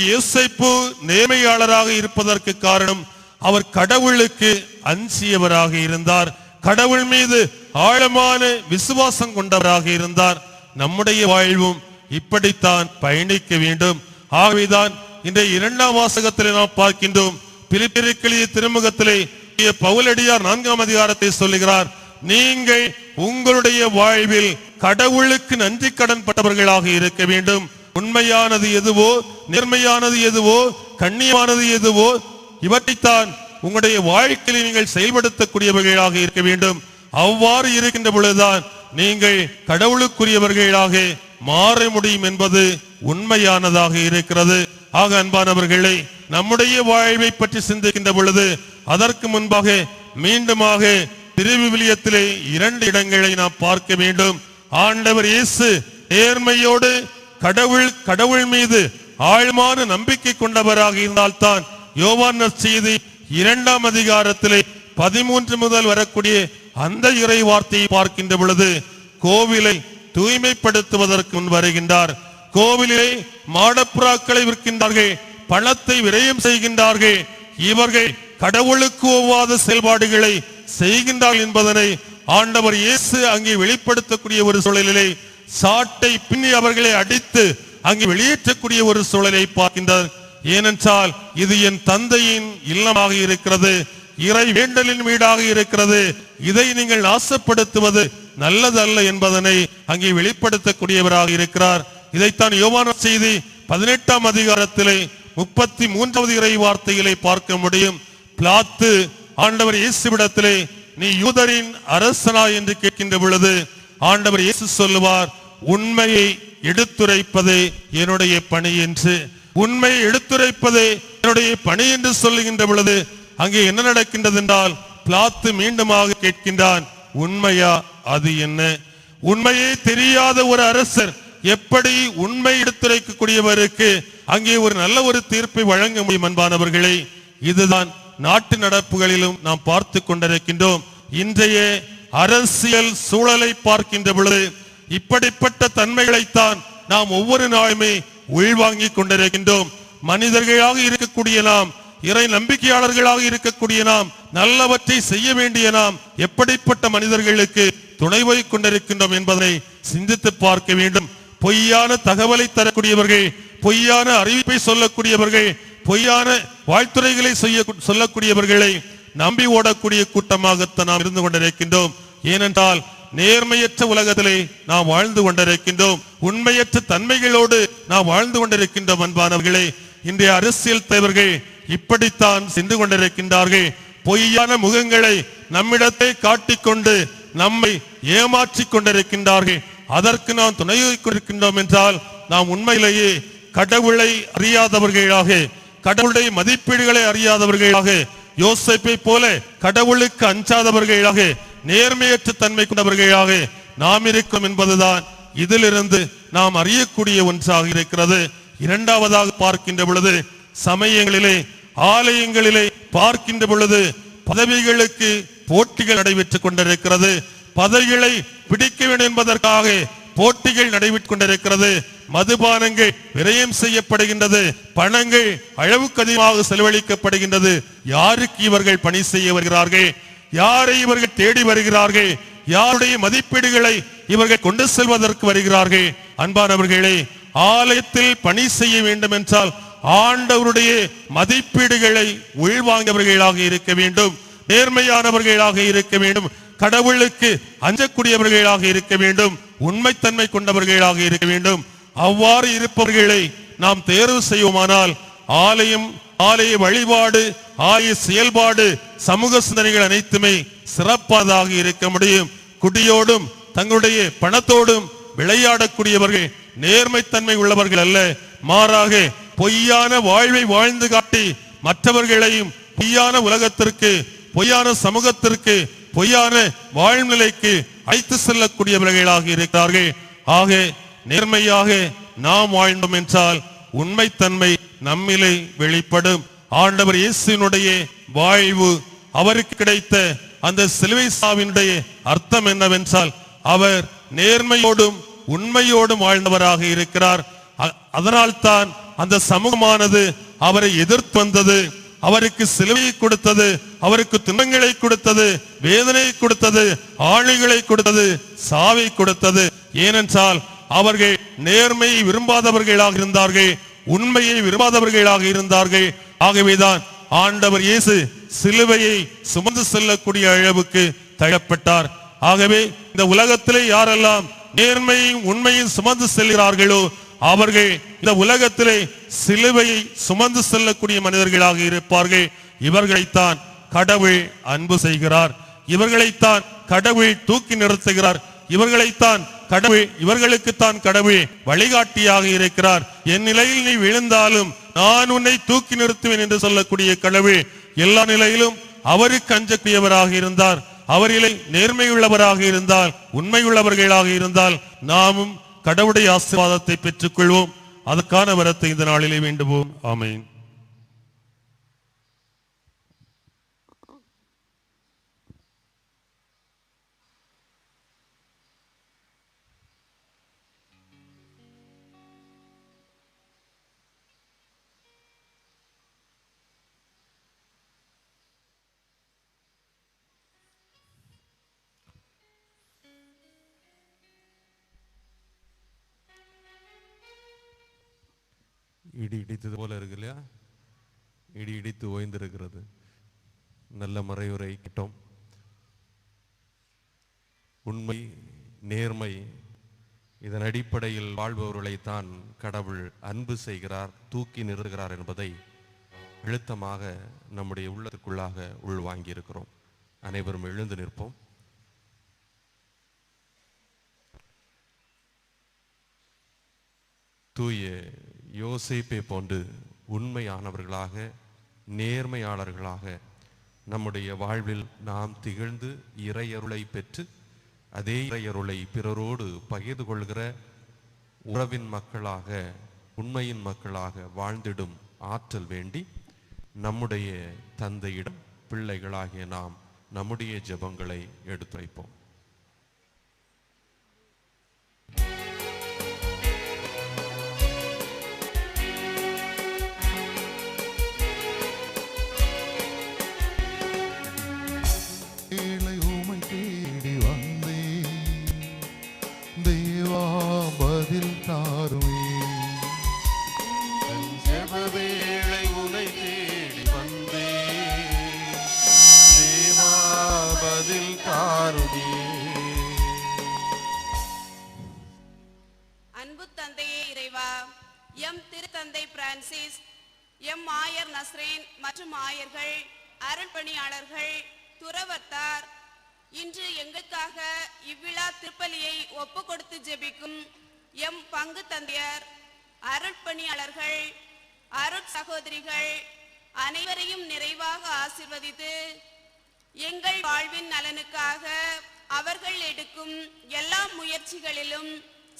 யோசேப்பு நேர்மையாளராக இருப்பதற்கு காரணம் அவர் கடவுளுக்கு அஞ்சியவராக இருந்தார், கடவுள் மீது ஆழமான விசுவாசம் கொண்டவராக இருந்தார். நம்முடைய வாழ்வும் இப்படித்தான் பயணிக்க வேண்டும். ஆகவேதான் இன்றைய 2ஆம் வாசகத்திலே நாம் பார்க்கின்றோம். பிலிப்பியருக்கு திருமுகத்திலே பவுலடியார் 4ஆம் அதிகாரத்தை சொல்லுகிறார், நீங்கள் உங்களுடைய வாழ்வில் கடவுளுக்கு நன்றி கடன் பட்டவர்களாக இருக்க வேண்டும். உண்மையானது எதுவோ, நேர்மையானது எதுவோ, கண்ணியமானது எதுவோ இவற்றைத்தான் உங்களுடைய வாழ்க்கையில் நீங்கள் செயல்படுத்தக்கூடியவர்களாக இருக்க வேண்டும். அவ்வாறு இருக்கின்ற பொழுதுதான் நீங்கள் கடவுளுக்குரியவர்களாக மாற முடியும் என்பது உண்மையானதாக இருக்கிறது. ஆக அன்பானவர்களே, நம்முடைய வாழ்வை பற்றி சிந்திக்கின்ற பொழுது அதற்கு முன்பாக மீண்டுமாக திருவிவிலியத்திலே 2 இடங்களை நாம் பார்க்க வேண்டும். ஆண்டவர் இயேசு நேர்மையோடு கடவுள் மீது ஆழமான நம்பிக்கை கொண்டவராக இருந்தால்தான் யோவான் நற்செய்தி 2ஆம் அதிகாரத்திலே 13 முதல் வரக்கூடிய அந்த இறை வார்த்தையை பார்க்கின்ற பொழுது கோவிலை தூய்மைப்படுத்துவதற்கு முன் வருகின்றார். கோவிலே மாடப்புறாக்களை விற்கின்றார்கள், பணத்தை விரயம் செய்கின்றார்கள். இவர்கள் கடவுளுக்கு ஒவ்வாத செயல்பாடுகளை செய்கின்றார்கள் என்பதனை ஆண்டவர் இயேசு அங்கே வெளிப்படுத்தக்கூடிய ஒரு சூழலிலே சாட்டை பின்னி அவர்களை அடித்து அங்கே வெளியேற்றக்கூடிய ஒரு சூழலை பார்க்கின்றார். ஏனென்றால் இது என் தந்தையின் இல்லமாக இருக்கிறது, இறை வேண்டலின் வீடாக இருக்கிறது, இதை நீங்கள் நாசப்படுத்துவது நல்லதல்ல என்பதனை அங்கே வெளிப்படுத்தக்கூடியவராக இருக்கிறார். இதைத்தான் யோவான் நற்செய்தி 18ஆம் அதிகாரத்திலே 33வது இறை வார்த்தைகளை பார்க்க முடியும். பிலாத்து ஆண்டவர் இயேசுவிடத்திலே நீ யூதரின் அரசனா என்று கேட்கின்ற பொழுது ஆண்டவர் இயேசு சொல்லுவார், உண்மையை எடுத்துரைப்பதே என்னுடைய பணி என்று. உண்மையை எடுத்துரைப்பதே என்னுடைய பணி என்று சொல்லுகின்ற பொழுது அங்கே என்ன நடக்கின்றது என்றால் பிலாத்து மீண்டுமாக கேட்கின்றான், உண்மையா அது என்ன? உண்மையே தெரியாத ஒரு அரசர் எப்படி உண்மை எடுத்துரைக்கக்கூடியவருக்கு அங்கே ஒரு நல்ல ஒரு தீர்ப்பை வழங்க முடியும்? அன்பானவர்களே, இதுதான் நாட்டு நடப்புகளிலும் நாம் பார்த்து கொண்டிருக்கின்றோம். இன்றைய அரசியல் சூழலை பார்க்கின்ற பொழுது இப்படிப்பட்ட தன்மைகளைத்தான் நாம் ஒவ்வொரு நாளுமே உள்வாங்கிக் கொண்டிருக்கின்றோம். மனிதர்களாக இருக்கக்கூடிய நாம், இறை நம்பிக்கையாளர்களாக இருக்கக்கூடிய நாம், நல்லவற்றை செய்ய வேண்டிய நாம் எப்படிப்பட்ட மனிதர்களுக்கு துணை போய் கொண்டிருக்கின்றோம் என்பதை சிந்தித்து பார்க்க வேண்டும். பொய்யான தகவலை தரக்கூடியவர்கள், பொய்யான அறிவிப்பை சொல்லக்கூடியவர்கள், பொய்யான வாழ்த்துறைகளை சொல்லக்கூடியவர்களை நம்பி ஓடக்கூடிய கூட்டமாகத்தான் நாம் இருந்து கொண்டிருக்கின்றோம். ஏனென்றால் நேர்மையற்ற உலகத்திலே நாம் வாழ்ந்து கொண்டிருக்கின்றோம், உண்மையற்ற தன்மைகளோடு நாம் வாழ்ந்து கொண்டிருக்கின்றோம். அன்பானவர்களே, இன்றைய அரசியல் தலைவர்கள் இப்படித்தான் சென்று கொண்டிருக்கின்றார்கள். பொய்யான முகங்களை நம்மிடத்தை காட்டிக்கொண்டு நம்மை ஏமாற்றிக் கொண்டிருக்கின்றார்கள். அதற்கு நாம் துணை கொண்டிருக்கின்றோம் என்றால் நாம் உண்மையிலேயே கடவுளை அறியாதவர்களாக, கடவுளுடைய மதிப்பீடுகளை அறியாதவர்களாக, யோசேப்பை போல கடவுளுக்கு அஞ்சாதவர்களாக, நேர்மையற்ற தன்மை கொண்டவர்களாக நாம் இருக்கும் என்பதுதான் இதிலிருந்து நாம் அறியக்கூடிய ஒன்றாக இருக்கிறது. இரண்டாவதாக பார்க்கின்ற பொழுது சமயங்களிலே, ஆலயங்களிலே பார்க்கின்ற பொழுது பதவிகளுக்கு போட்டிகள் நடைபெற்றுக் கொண்டிருக்கிறது. பதவிகளை பிடிக்க வேண்டும் என்பதற்காக போட்டிகள் நடைபெற்றுக் கொண்டிருக்கிறது. மதுபானங்கள் விரயம் செய்யப்படுகின்றது, பணங்கள் அளவுக்கு அதிகமாக செலவழிக்கப்படுகின்றது. யாருக்கு இவர்கள் பணி செய்ய வருகிறார்கள்? யாரை இவர்கள் தேடி வருகிறார்கள்? யாருடைய மதிப்பீடுகளை இவர்கள் கொண்டு செல்வதற்கு வருகிறார்கள்? அன்பானவர்களே, ஆலயத்தில் பணி செய்ய வேண்டும் என்றால் ஆண்டவருடைய மதிப்பீடுகளை உள்வாங்கியவர்களாக இருக்க வேண்டும், நேர்மையானவர்களாக இருக்க வேண்டும், கடவுளுக்கு அஞ்சக்கூடியவர்களாக இருக்க வேண்டும், உண்மைத்தன்மை கொண்டவர்களாக இருக்க வேண்டும். அவ்வாறு இருப்பவர்களை நாம் தேர்வு செய்வோமானால் ஆலயம், ஆலய வழிபாடு, ஆலய செயல்பாடு, சமூக சிந்தனைகள் அனைத்துமே சிறப்பானதாக இருக்க முடியும். குடியோடும் தங்களுடைய பணத்தோடும் விளையாடக்கூடியவர்கள் நேர்மைத்தன்மை உள்ளவர்கள் அல்ல, மாறாக பொய்யான வாழ்வை வாழ்ந்து காட்டி மற்றவர்களையும் பொய்யான உலகத்திற்கு, பொய்யான சமூகத்திற்கு, பொய்யான வாழ்நிலைக்கு அழைத்து செல்லக்கூடியவர்களாக இருக்கிறார்கள். ஆக நேர்மையாக நாம் வாழ்ந்தோம் என்றால் உண்மைத்தன்மை நம்மிலே வெளிப்படும். ஆண்டவர் இயேசுவினுடைய வாழ்வு, அவருக்கு கிடைத்த அந்த சிலுவை சாவினுடைய அர்த்தம் என்னவென்றால் அவர் நேர்மையோடும் உண்மையோடும் வாழ்ந்தவராக இருக்கிறார். அதனால் தான் அந்த சமூகமானது அவரை எதிர்த்து வந்தது, அவருக்கு சிலுவையை கொடுத்தது, அவருக்கு துன்பங்களை கொடுத்தது, வேதனை கொடுத்தது, ஆழிகளை கொடுத்தது, சாவை கொடுத்தது. ஏனென்றால் அவர்கள் நேர்மையை விரும்பாதவர்களாக இருந்தார்கள், உண்மையை விரும்பாதவர்களாக இருந்தார்கள். ஆகவேதான் ஆண்டவர் இயேசு சிலுவையை சுமந்து செல்லக்கூடிய அளவுக்கு தள்ளப்பட்டார். ஆகவே இந்த உலகத்திலே யாரெல்லாம் நேர்மையும் உண்மையும் சுமந்து செல்கிறார்களோ அவர்கள் இந்த உலகத்திலே சிலுவையை சுமந்து செல்லக்கூடிய மனிதர்களாக இருப்பார்கள். இவர்களைத்தான் கடவுள் அன்பு செய்கிறார், இவர்களைத்தான் கடவுள் தூக்கி நிறுத்துகிறார், இவர்களைத்தான் கடவுள் இவர்களுக்குத்தான் கடவுள் வழிகாட்டியாக இருக்கிறார். என் நிலையில் நீ விழுந்தாலும் நான் உன்னை தூக்கி நிறுத்துவேன் என்று சொல்லக்கூடிய கடவுள் எல்லா நிலையிலும் அவருக்கு அஞ்சக்கூடியவராக இருந்தார். அவர்களை நேர்மையுள்ளவராக இருந்தால், உண்மையுள்ளவர்களாக இருந்தால் நாமும் கடவுளுடைய ஆசீர்வாதத்தை பெற்றுக் கொள்வோம். அதற்கான வரத்தை இந்த நாளிலே வேண்டுவோம். ஆமென். இடி இடித்தது போல இருக்கு இல்லையா? இடி இடித்து ஓய்ந்திருக்கிறது. நல்ல மறையுரை கிட்டோம். உண்மை, நேர்மை, இதன் அடிப்படையில் வாழ்பவர்களைத்தான் கடவுள் அன்பு செய்கிறார், தூக்கி நிறுத்துகிறார் என்பதை அழுத்தமாக நம்முடைய உள்ளத்திற்குள்ளாக உள்வாங்கி இருக்கிறோம். அனைவரும் எழுந்து நிற்போம். தூய யோசேப்பை போன்று உண்மையானவர்களாக, நேர்மையாளர்களாக நம்முடைய வாழ்வில் நாம் திகழ்ந்து இறையருளை பெற்று அதே இறையருளை பிறரோடு பகிர்ந்து கொள்கிற உறவின் மக்களாக, உண்மையின் மக்களாக வாழ்ந்திடும் ஆற்றல் வேண்டி நம்முடைய தந்தையிடம் பிள்ளைகளாகிய நாம் நம்முடைய ஜெபங்களை எடுத்துரைப்போம். அன்பு தந்தையே இறைவா, எம் திருத்தந்தை பிரான்சிஸ், எம் ஆயர் நஸ்ரேன் மற்றும் ஆயர்கள், அருள்பணியாளர்கள், துறவத்தார், இன்று எங்களுக்காக இவ்விழா திருப்பலியை ஒப்பு கொடுத்து ஜெபிக்கும் எம் பங்கு தந்தையர், அருள்பணியாளர்கள், அருட் சகோதரிகள் அனைவரையும் நிறைவாக ஆசீர்வதித்து எங்கள் வாழ்வின் நலனுக்காக அவர்கள் எடுக்கும் எல்லா முயற்சிகளிலும்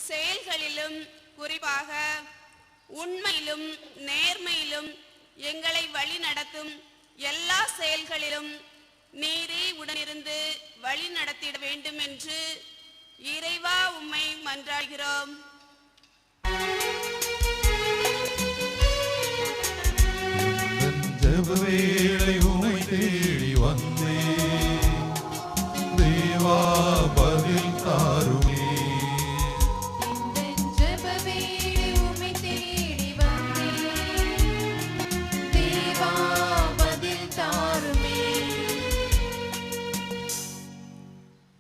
செயல்களிலும், குறிப்பாக உண்மையிலும் நேர்மையிலும் எங்களை வழி நடத்தும் எல்லா செயல்களிலும் நீரே உடனிருந்து வழி நடத்திட வேண்டும் என்று இறைவா உம்மை மன்றாடுகிறோம். ஜெபவேளை உம்மை தேடி வந்தே, தேவா பதில் தாருமே.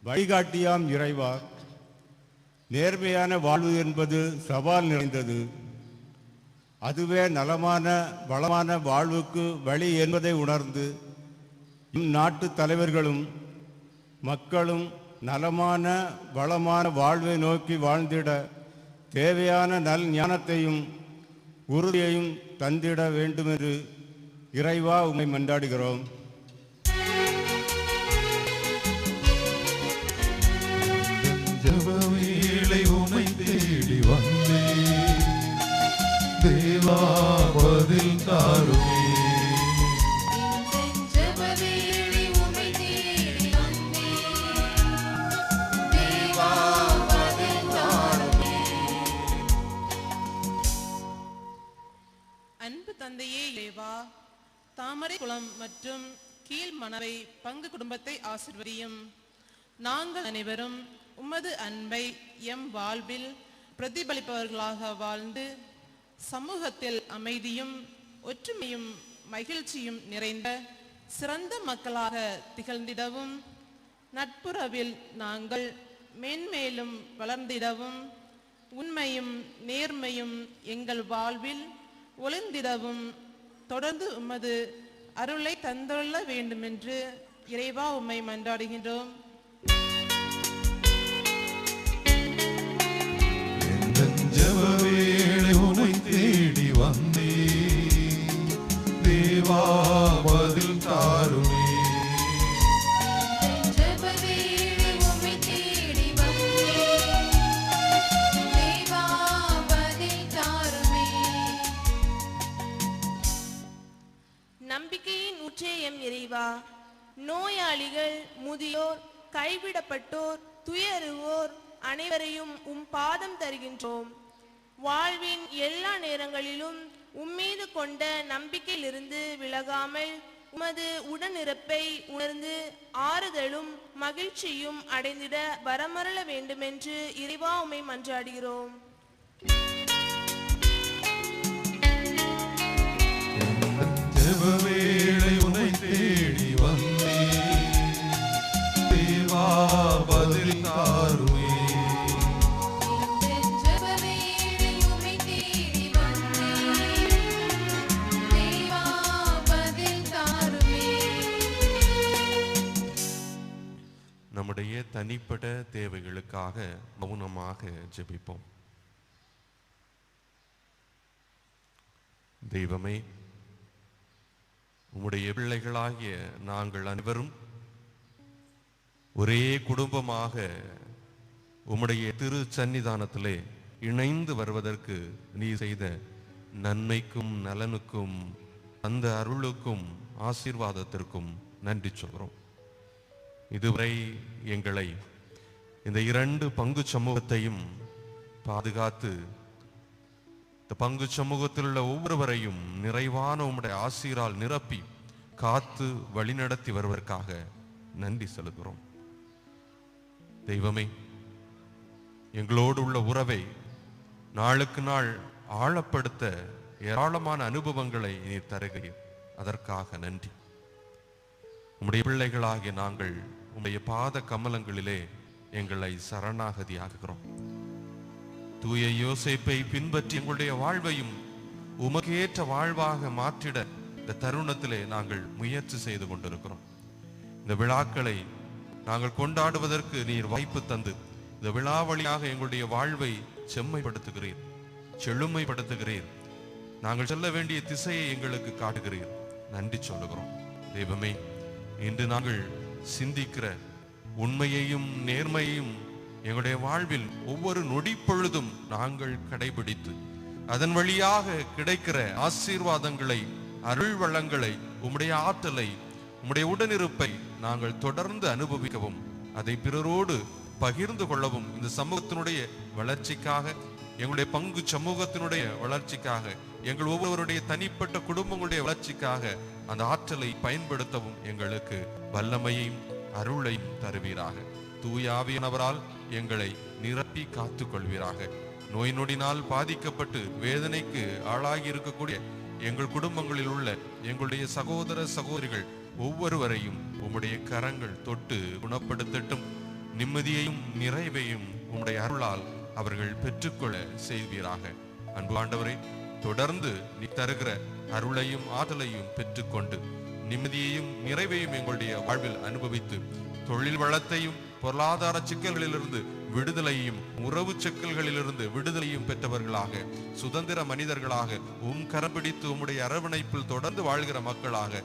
வழிகாட்டியாம் இறைவா, நேர்மையான வாழ்வு என்பது சவால் நிறைந்தது. அதுவே நலமான வளமான வாழ்வுக்கு வழி என்பதை உணர்ந்து இந்நாட்டு தலைவர்களும் மக்களும் நலமான வளமான வாழ்வை நோக்கி வாழ்ந்திட தேவையான நல் ஞானத்தையும் உறுதியையும் தந்திட வேண்டுமென்று இறைவா உம்மை மன்றாடுகிறோம். ஜெபவேளை உம்மை தேடி வந்தே, தேவா பதில் தாருமே. அன்பு தந்தையே இறைவா, தாமரை குளம் மற்றும் கீழ் மணவை பங்கு குடும்பத்தை ஆசிர்வதியும். நாங்கள் அனைவரும் உமது அன்பை எம் வாழ்வில் பிரதிபலிப்பவர்களாக வாழ்ந்து சமூகத்தில் அமைதியும் ஒற்றுமையும் மகிழ்ச்சியும் நிறைந்த சிறந்த மக்களாக திகழ்ந்திடவும், நட்புறவில் நாங்கள் மேன்மேலும் வளர்ந்திடவும், உண்மையும் நேர்மையும் எங்கள் வாழ்வில் ஒளிந்திடவும் தொடர்ந்து உமது அருளை தந்துள்ள வேண்டுமென்று இறைவா உம்மை மன்றாடுகின்றோம். தேவா பதில் தாருமே. ஜெப வேளை உம்மை தேடி வந்தேன். தேவா பதில் தாருமே. நம்பிக்கையின் ஊற்றே எம் இறைவா, நோயாளிகள், முதியோர், கைவிடப்பட்டோர், துயருவோர் அனைவரையும் உம் பாதம் தருகின்றோம். வாழ்வின் எல்லா நேரங்களிலும் உம்மீது கொண்ட நம்பிக்கையிலிருந்து விலகாமல் உமது உடனிருப்பை உணர்ந்து ஆறுதலும் மகிழ்ச்சியும் அடைந்திட வரமருள வேண்டுமென்று இறைவா உம்மை மன்றாடுகிறோம். ஜெபவேளை உன்னை தேடி வந்தேன். தேவா பதில் தாருமே. ஜெப வேளை உம்மை தேடி வந்தேன். தேவா பதில் தாருமே. நம்முடைய தனிப்பட்ட தேவைகளுக்காக மௌனமாக ஜெபிப்போம். தெய்வமே, உம்முடைய பிள்ளைகளாகிய நாங்கள் அனைவரும் ஒரே குடும்பமாக உம்முடைய திரு சன்னிதானத்திலே இணைந்து வருவதற்கு நீ செய்த நன்மைக்கும் நலனுக்கும் அந்த அருளுக்கும் ஆசீர்வாதத்திற்கும் நன்றி சொல்கிறோம். இதுவரை எங்களை இந்த 2 பங்கு சமூகத்தையும் பாதுகாத்து இந்த பங்கு சமூகத்தில் உள்ள ஒவ்வொருவரையும் நிறைவான உம்முடைய ஆசீரால் நிரப்பி காத்து வழிநடத்தி வருவதற்காக நன்றி செலுத்துகிறோம். தெய்வமே, எங்களோடு உள்ள உறவை நாளுக்கு நாள் ஆழப்படுத்த ஏராளமான அனுபவங்களை நீ தருகிறீர். அதற்காக நன்றி. உம்முடைய பிள்ளைகளாகிய நாங்கள் உம்முடைய பாத கமலங்களிலே எங்களை சரணாகதியாக்குகிறோம். தூய யோசேப்பை பின்பற்றி எங்களுடைய வாழ்வையும் உமக்கேற்ற வாழ்வாக மாற்றிட இந்த தருணத்திலே நாங்கள் முயற்சி செய்து கொண்டிருக்கிறோம். இந்த விழாக்களை நாங்கள் கொண்டாடுவதற்கு நீர் வாய்ப்பு தந்து இந்த விழா வழியாக எங்களுடைய வாழ்வை செம்மைப்படுத்துகிறீர், செழுமைப்படுத்துகிறீர். நாங்கள் செல்ல வேண்டிய திசையை எங்களுக்கு காட்டுகிறீர். நன்றி சொல்லுகிறோம். தெய்வமே, இன்று நாங்கள் சிந்திக்கிற உண்மையையும் நேர்மையையும் எங்களுடைய வாழ்வில் ஒவ்வொரு நொடி பொழுதும் நாங்கள் கடைபிடித்து அதன் வழியாக கிடைக்கிற ஆசீர்வாதங்களை, அருள் வளங்களை, உம்முடைய ஆற்றலை, உம்முடைய உடனிருப்பை நாங்கள் தொடர்ந்து அனுபவிக்கவும் அதை பிறரோடு பகிர்ந்து கொள்ளவும் இந்த சமூகத்தினுடைய வளர்ச்சிக்காக, எங்களுடைய பங்கு சமூகத்தினுடைய வளர்ச்சிக்காக, எங்கள் ஒவ்வொருவருடைய தனிப்பட்ட குடும்பங்களுடைய வளர்ச்சிக்காக அந்த ஆற்றலை பயன்படுத்தவும் எங்களுக்கு வல்லமையையும் அருளையும் தருவீராக. தூய ஆவியானவரால் எங்களை நிரப்பி காத்துக் கொள்வீராக. நோய் நொடினால் பாதிக்கப்பட்டு வேதனைக்கு ஆளாகி இருக்கக்கூடிய எங்கள் குடும்பங்களில் உள்ள எங்களுடைய சகோதர சகோதரிகள் ஒவ்வொருவரையும் உம்முடைய கரங்கள் தொட்டு குணப்படுத்தட்டும். நிம்மதியையும் நிறைவையும் உம்முடைய அருளால் அவர்கள் பெற்றுக்கொள்ள செய்வீராக. அன்பு ஆண்டவரே, தொடர்ந்து நீ தருகிற அருளையும் ஆற்றலையும் பெற்றுக்கொண்டு நிம்மதியையும் நிறைவையும் எங்களுடைய வாழ்வில் அனுபவித்து தொழில் வளத்தையும் பொருளாதார சிக்கல்களிலிருந்து விடுதலையும் உறவு சிக்கல்களிலிருந்து விடுதலையும் பெற்றவர்களாக சுதந்திர மனிதர்களாக கரம் பிடித்து உம்முடைய அரவணைப்பில் தொடர்ந்து வாழ்கிற மக்களாக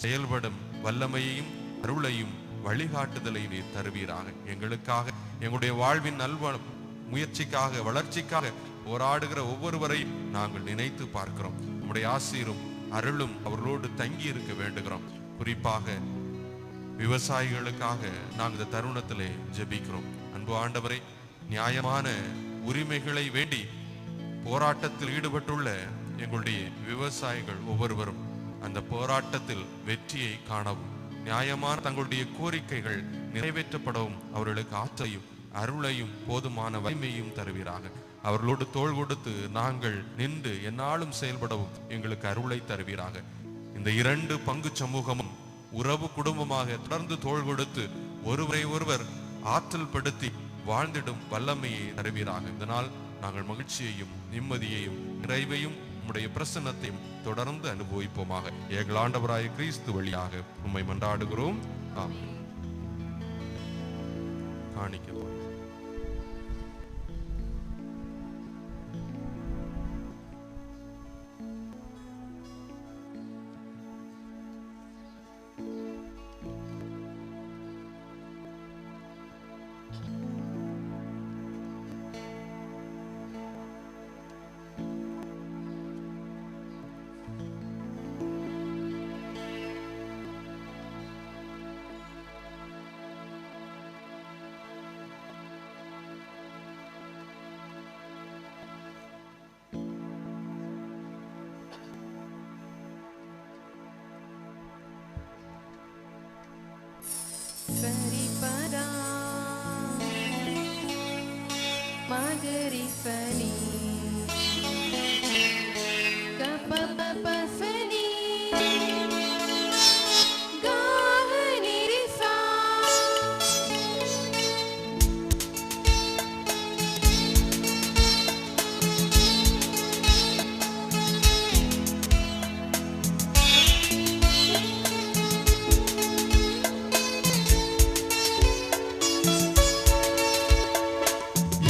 செயல்படும் வல்லமையையும் அருளையும் வழிகாட்டுதலை நீ தருவீராக. எங்களுக்காக, எங்களுடைய வாழ்வின் முயற்சிக்காக, வளர்ச்சிக்காக போராடுகிற ஒவ்வொருவரையும் நாங்கள் நினைத்து பார்க்கிறோம். உம்முடைய ஆசீரும் அருளும் அவர்களோடு தங்கி இருக்க வேண்டுகிறோம். குறிப்பாக விவசாயிகளுக்காக நாங்கள் இந்த தருணத்திலே ஜெபிக்கிறோம். அன்பு ஆண்டவரே, நியாயமான உரிமைகளை வேண்டி போராட்டத்தில் ஈடுபட்டுள்ள எங்களுடைய விவசாயிகள் ஒவ்வொருவரும் அந்த போராட்டத்தில் வெற்றியை காணவும், நியாயமான தங்களுடைய கோரிக்கைகள் நிறைவேற்றப்படவும் அவர்களுக்கு ஆற்றலையும் அருளையும் போதுமான வலிமையும் தருவீராக. அவர்களோடு தோள் கொடுத்து நாங்கள் நின்று எந்நாளும் செயல்படவும் எங்களுக்கு அருளை தருவீராக. இந்த 2 பங்கு சமூகமும் உறவு குடும்பமாக தொடர்ந்து தோள் கொடுத்து ஒருவரை ஒருவர் ஆற்றல் படுத்தி வாழ்ந்திடும் வல்லமையை தருவீராக. இதனால் நாங்கள் மகிழ்ச்சியையும் நிம்மதியையும் நிறைவையும் உம்முடைய பிரசன்னத்தையும் தொடர்ந்து அனுபவிப்போமாக. எங்கள் ஆண்டவராய கிறிஸ்து வழியாக உம்மை மன்றாடுகிறோம். ஆமென். காணிக்க சனி கபபபசனி காஹனிரிசா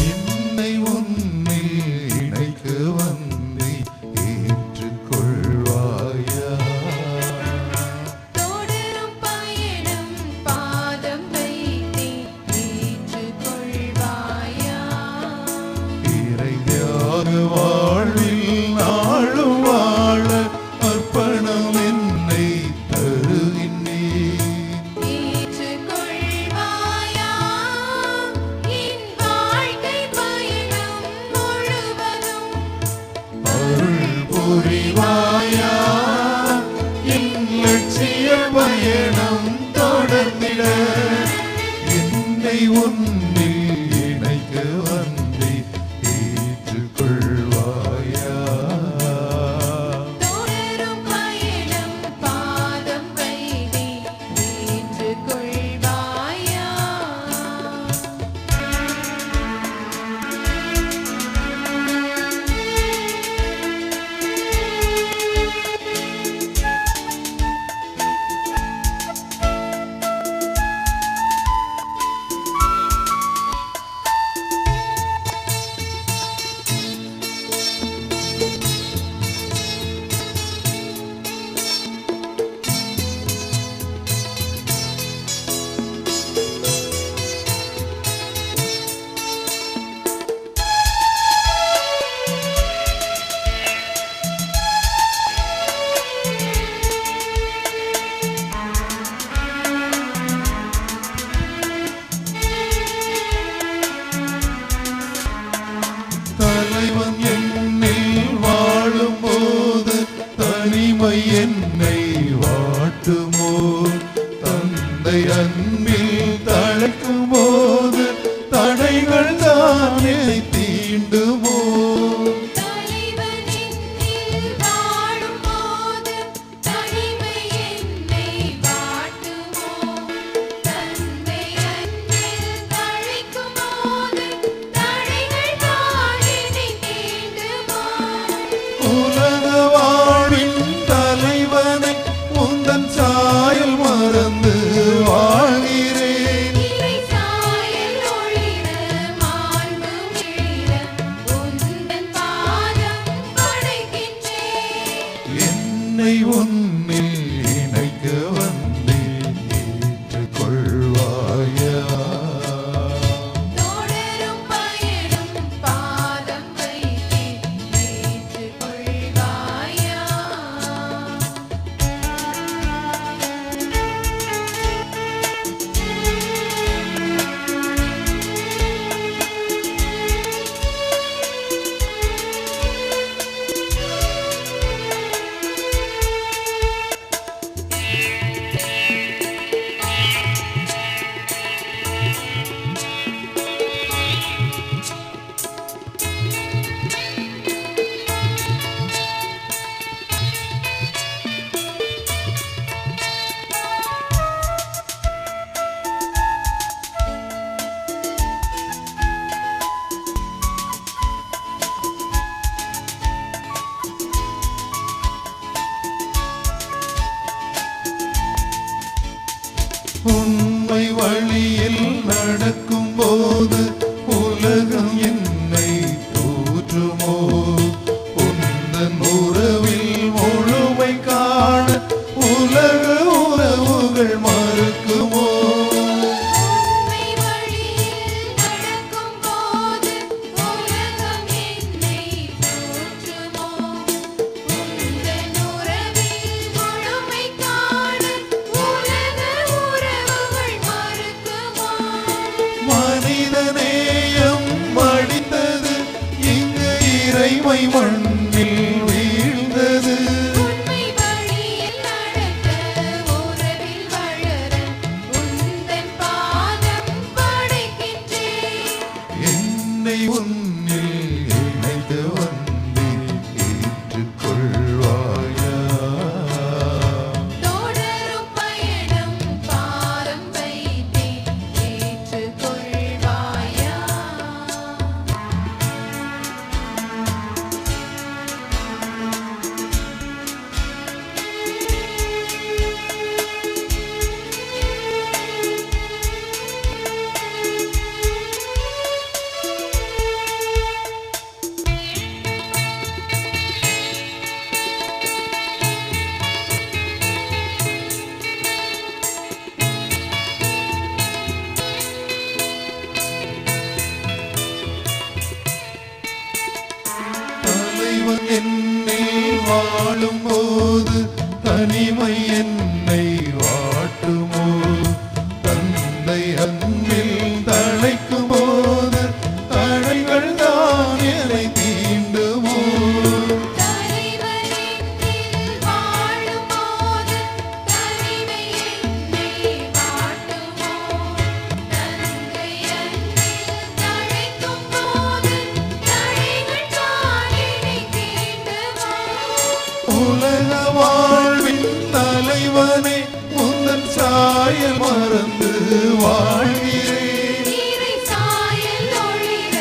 என்னை உன்னில் இணைக்க வந்தே ஏற்றுக்கொள்வாயா? தொடரும் பயணம் பாதம் வைத்தே ஏற்றுக்கொள்வாயா? இறையாக வாழ்வில் நாளும் வாழ அர்ப்பணம் என்னை தருகின்றேன். ஏற்றுக்கொள்வாயா? என் வாழ்க்கை பயணம் முழுவதும் அருள் புரிவாயா? என் லட்சிய பயணம் தொடர்ந்திட என்னை உன்னில் இணைக்க வந்தே ஏற்றுக்கொள்வாயா? தொடரும் பயணம் பாதம் வைத்தே ஏற்றுக்கொள்வாயா? தலைவன் என்னில் வாழும்போது தனிமை என்னை வாட்டுமோ? தந்தை அன்பில் தழைக்கும் போது தடைகள் தானே தீண்டுமோ? தலைவன் என்னில் வாழும்போது தனிமை என்னை வாட்டுமோ? தந்தை அன்பில் தழைக்கும் போது தடைகள் தான் என்னை தீண்டுமோ? உலக வாழ்வின் தலைவனை உந்தன் சாயல் மறந்து வாழ்கிறேன். இறை சாயல் ஒளிர மாண்பு மிளிர உந்தன் பாதம் படைக்கின்றேன். என்னை உன்னில் இணைக்க வந்தே ஏற்றுக்கொள்வாயா? தொடரும் பயணம் பாதம் வைத்தே ஏற்றுக்கொள்வாயா? உண்மை வழியில் நடக்கும் போது உலகம் என்னை தூற்றுமோ? உந்தன் உறவில் முழுமை காண உலக உறவுகள் மறுக்குமோ? உண்மை வழியில் நடக்கும் போது உலகம் என்னை தூற்றுமோ? உந்தன் உறவில் முழுமை காண உலக உறவுகள் மறுக்குமோ? மனிதநேயம் மடிந்தது இங்கு இறைமை மண்ணில் வீழ்ந்தது. உண்மை வழியில் நடக்க உறவில் வளர தலைவனே உந்தன் சாயல் மறந்து வாழ்கிறேன். நீரை சாயல் ஒளிர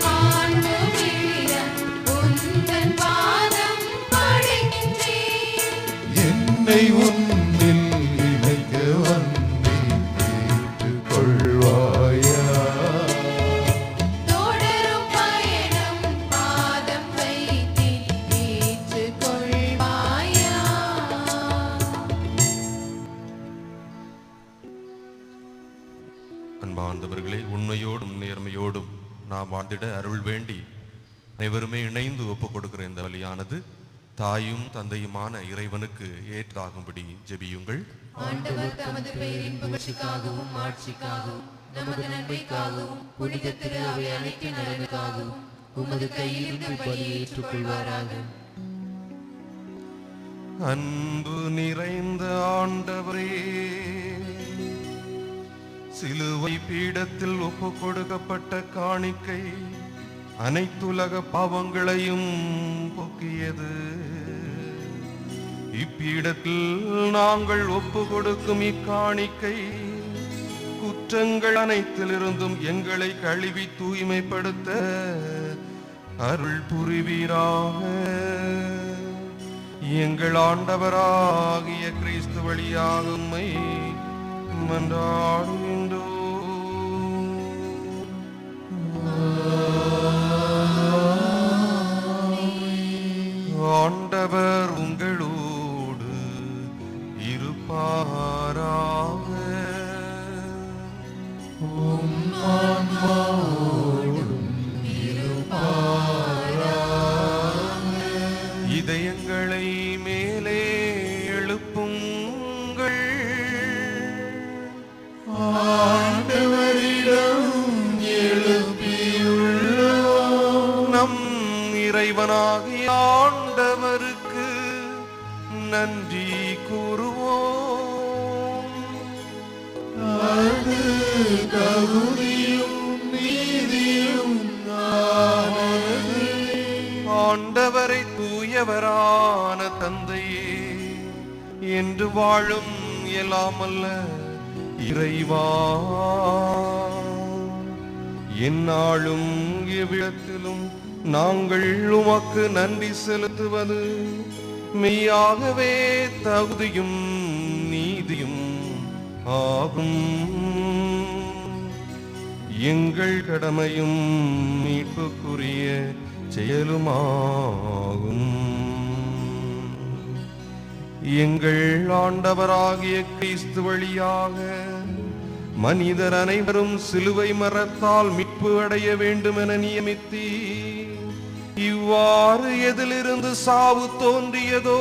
மாண்பு விழிர உந்தன் பாதம் படைக்கின்றேன். என்னை உன்னில் இணைக்க வந்தேன், ஏற்றுக்கொள்வாயா? தொடரும் பயணம் பாதம் வைத்தேன், ஏற்றுக்கொள்வாயா? அன்பார்ந்தவர்களே, உண்மையோடும் நேர்மையோடும் நாம் வாழ்ந்திட அருள் வேண்டி அனைவருமே இணைந்து ஒப்புக் கொடுக்கிற இந்த பலியானது தாயும் தந்தையுமான இறைவனுக்கு ஏற்றாகும்படி ஜெபியுங்கள். ஆண்டவர் தமது பெயரின் புகழ்ச்சிக்காகவும் ஆட்சிக்காகவும் நமது நன்மைக்காகவும் புனித திரு அவை அனைத்து நலனுக்காகவும் உமது கையிலிருந்து பலியை ஏற்றுக்கொள்வாராக. அன்பு நிறைந்த ஆண்டவரே, சிலுவை பீடத்தில் ஒப்புக் கொடுக்கப்பட்ட காணிக்கை அனைத்துலக பாவங்களையும் போக்கியது. இப்பீடத்தில் நாங்கள் ஒப்பு கொடுக்கும் இக்காணிக்கை குற்றங்கள் அனைத்திலிருந்தும் எங்களை கழுவி தூய்மைப்படுத்த அருள் புரிவீராக. எங்கள் ஆண்டவராகிய கிறிஸ்து வழியாக உம்மை மன்றாடுகின்றோம். ஆண்டவர் உங்களோடு இருப்பாராக. இதயங்களை மேலே எழுப்புங்கள். ஆண்டவரிடம் எழுப்பியுள்ளோம். நம் இறைவனாகிய ஆண்டவருக்கு நன்றி கூறுவோம். அது தகுதியும் நீதியும் ஆனது. ஆண்டவரை தூயவரான தந்தையே, என்று வாழும் எல்லாமல்ல இறைவா, எந்நாளும் எவ்விடத்திலும் நாங்கள் உமக்கு நன்றி செலுத்துவது மெய்யாகவே தகுதியும் நீதியும் ஆகும். எங்கள் கடமையும் மீட்புக்குரிய செயலுமாகும். எங்கள் ஆண்டவராகிய கிறிஸ்து வழியாக மனிதர் அனைவரும் சிலுவை மரத்தால் மீட்பு அடைய வேண்டும் என நியமித்தீ. இவ்வாறு எதிலிருந்து சாவு தோன்றியதோ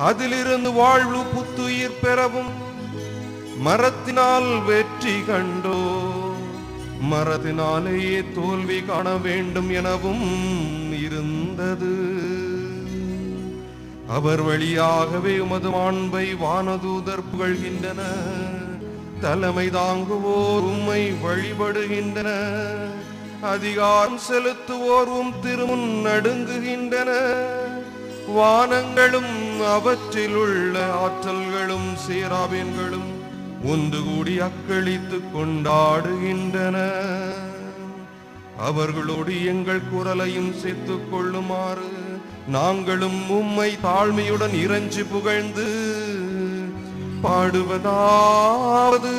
அதிலிருந்து வாழ்வு புத்துயிர் பெறவும், மரத்தினால் வெற்றி கண்டோ மரத்தினாலேயே தோல்வி காண வேண்டும் எனவும் இருந்தது. அவர் வழியாகவே உமது மாண்பை வானதூதர் புகழ்கின்றன. தலைமை தாங்குவோர் உம்மை வழிபடுகின்றன. அதிகாரம் செலுத்துவோர் உம் திருமுன் நடுங்குகின்றன. வானங்களும் அவற்றிலுள்ள ஆற்றல்களும் சேராபீன்களும் ஒன்று கூடி அக்களித்து கொண்டாடுகின்றன. அவர்களோடு எங்கள் குரலையும் சேர்த்துக் கொள்ளுமாறு நாங்களும் உம்மை தாழ்மையுடன் இறைஞ்சி புகழ்ந்து பாடுவதாவது.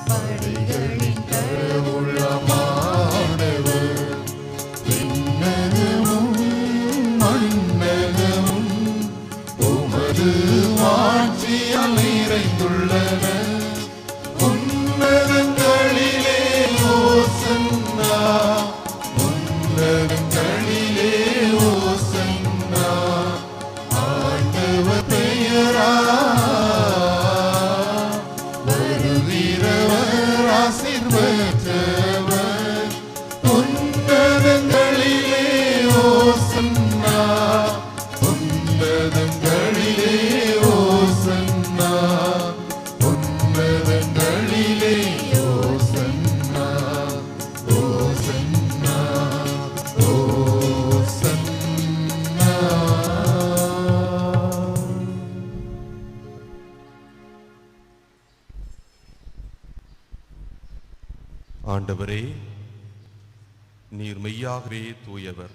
படைகளின் கடவுளமானவர், விண்ணகமும் மண்ணகமும் உமது ஆட்சியால் நிறைந்துள்ளன. உன்னதங்களிலே ஓசன்னா, உன்னதங்களிலே ஓசன்னா. ஆண்டவர் பெயரா வருகிறவர் ஆசீர்வதித்தவர். உன்னதங்களிலே ஓசன்னா, உன்னதங்களிலே ஆண்டவரே, நீர் மெய்யாகவே தூயவர்,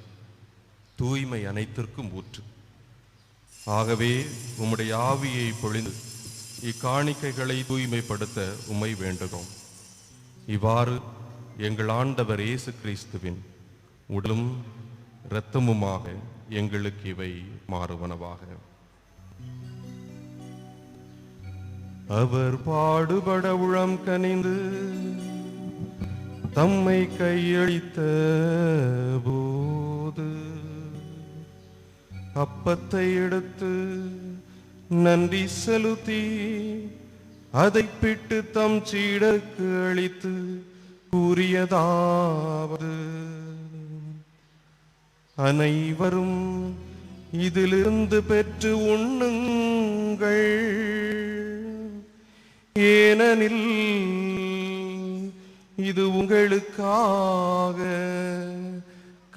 தூய்மை அனைத்திற்கும் ஊற்று. ஆகவே உம்முடைய ஆவியை பொழிந்து இக்காணிக்கைகளை தூய்மைப்படுத்த உம்மை வேண்டுகிறோம். இவ்வாறு எங்கள் ஆண்டவர் இயேசு கிறிஸ்துவின் உடலும் இரத்தமுமாக எங்களுக்கு இவை மாறுவனவாக. அவர் பாடுபட உளம் கனிந்து தம்மை கையளித்த போது அப்பத்தை எடுத்து நன்றி செலுத்தி அதை பிட்டு தம் சீடருக்கு அளித்து கூறியதாவது: அனைவரும் இதிலிருந்து பெற்று உண்ணுங்கள், ஏனெனில் இது உங்களுக்காக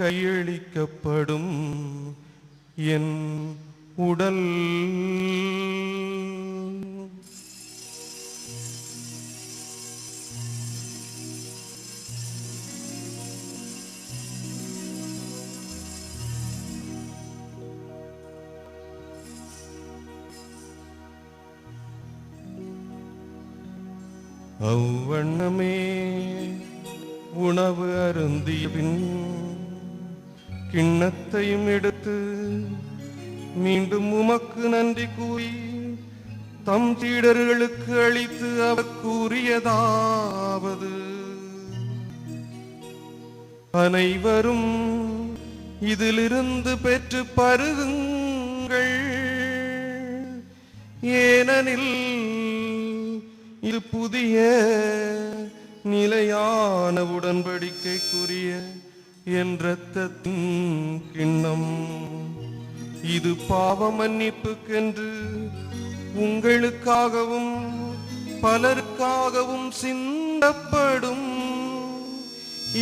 கையளிக்கப்படும் என் உடல். அவ்வண்ணமே உணவு அருந்திய பின் கிண்ணத்தையும் எடுத்து மீண்டும் உமக்கு நன்றி கூறி தம் சீடர்களுக்கு அளித்து அவர் கூறியதாவது: அனைவரும் இதிலிருந்து பெற்று பருகுங்கள், ஏனெனில் இது புதிய நிலையான உடன்படிக்கைக்குரிய என் இரத்தத்தின் கிண்ணம். இது பாவ மன்னிப்புக்கென்று உங்களுக்காகவும் பலருக்காகவும் சிந்தப்படும்.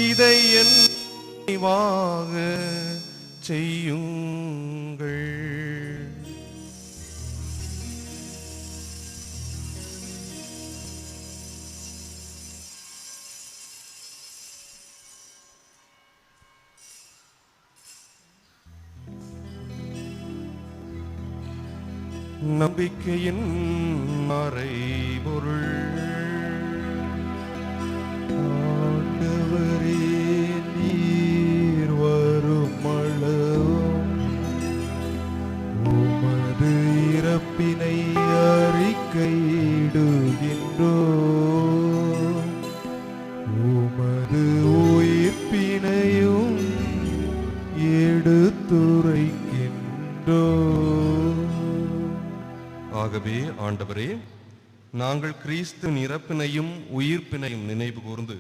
இதை என் நினைவாக செய்யுங்கள். நம்பிக்கையின் மறைபொருள். ஆண்டவரே, நீர் வரும் அளவும் உமது இறப்பினை அறிக்கையிடுகின்றோம், உமது உயிர்ப்பினையும் எடுத்துரைக்கின்றோம். ஆகவே ஆண்டவரே, நாங்கள் கிறிஸ்துவின் இறப்பினையும் உயிர்ப்பினையும் நினைவு கூர்ந்து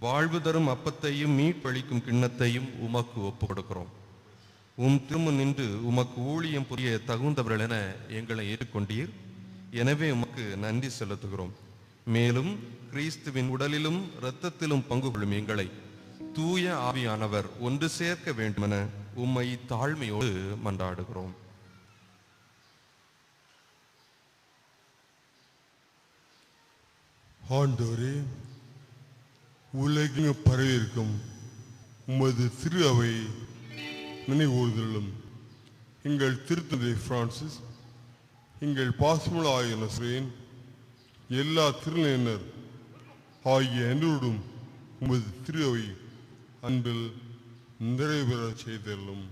வாழ்வு தரும் அப்பத்தையும் மீட்பளிக்கும் கிண்ணத்தையும் உமக்கு ஒப்பு கொடுக்கிறோம். திரும்ப நின்று உமக்கு ஊழியம் புரிய தகுந்தவர்கள் என எங்களை ஏற்றுக்கொண்டீர். எனவே உமக்கு நன்றி செலுத்துகிறோம். மேலும் கிறிஸ்துவின் உடலிலும் இரத்தத்திலும் பங்கு கொள்ளும் எங்களை தூய ஆவியானவர் ஒன்று சேர்க்க வேண்டுமென உம்மை தாழ்மையோடு மன்றாடுகிறோம். ஆண்டவரே, உலகெங்கும் பரவி இருக்கும் உமது திரு அவை நினைவூர்தலும் எங்கள் திருத்தந்தை பிரான்சிஸ், எங்கள் பாசமுள்ள ஆகிய நஸ்ரேன், எல்லா திருநிலையினர் ஆகிய அனைவரோடும் உமது திரு அவை அன்பில் நிறைவேற செய்தலும்.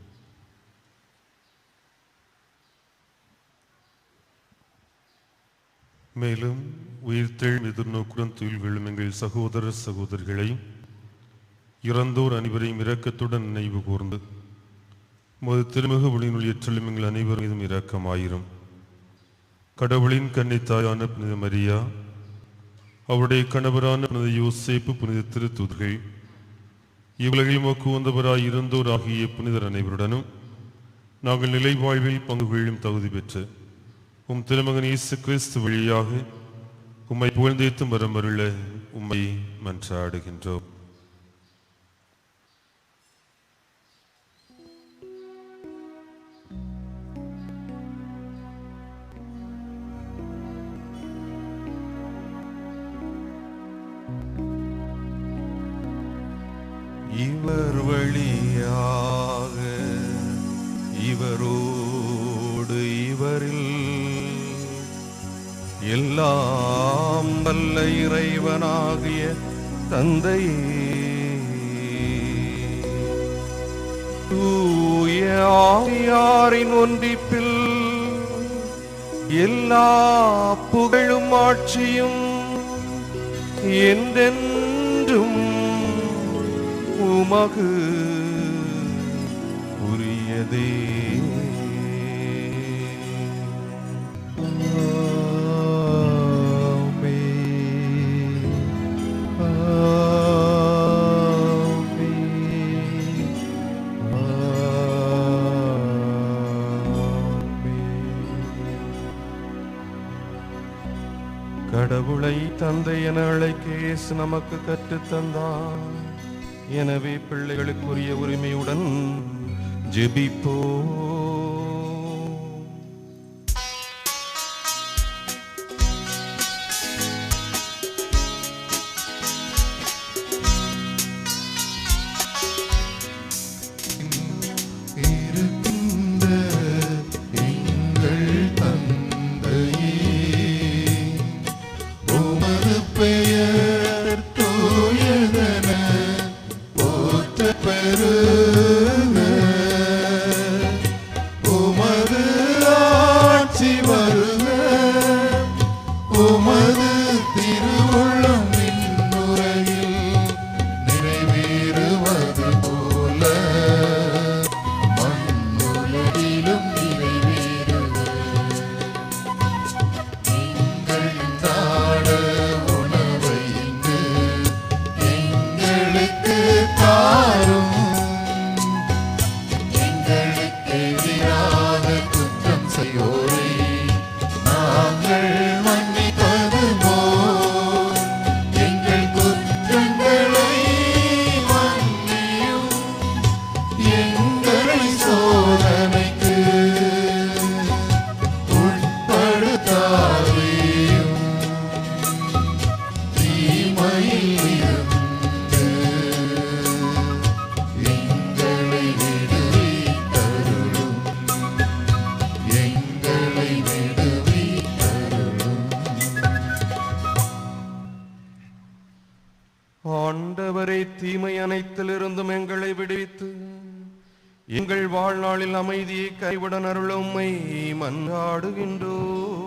மேலும் உயிர்த்தெழும் எதிர்நோக்குடன் துயில் விழும் எங்கள் சகோதர சகோதரிகளை இறந்தோர் அனைவரையும் இரக்கத்துடன் நினைவு கூர்ந்து உமது திருமுக ஒளியினுள் ஏற்றலும் எங்கள் அனைவர் மீதும் இரக்கமாயிரும். கடவுளின் கன்னித்தாயான புனித மரியா, அவருடைய கணவரான புனித யோசேப்பு, புனித திருத்தூதர்கள், இவ்வுலகில் உமக்கு உகந்தவராய் இருந்தோர் ஆகிய புனிதர் அனைவருடனும் நாங்கள் நிலை வாழ்வில் பங்கு கொள்ளும் தகுதி பெற்று உம் திருமகன் இயேசு கிறிஸ்து வழியாக உம்மை புகழ்ந்தேத்தும் வரமருள உம்மை மன்றாடுகின்றோம். இவர் வழியாக இவரோடு இவரில் எல்லாம் வல்ல இறைவனாகிய தந்தையே, தூய ஆவியாரின் ஒன்றிப்பில் எல்லா புகழும் ஆட்சியும் என்றென்றும் உமக்கு உரியதே. கடவுளை தந்தை என அழைக்க இயேசு நமக்கு கற்றுத் தந்தார். எனவே பிள்ளைகளுக்குரிய உரிமையுடன் ஜெபிப்போம். ஆண்டவரே, தீமை அனைத்திலிருந்தும் எங்களை விடுவித்து எங்கள் வாழ்நாளில் அமைதியை கைவிட அருள உம்மை மன்றாடுகின்றோம்.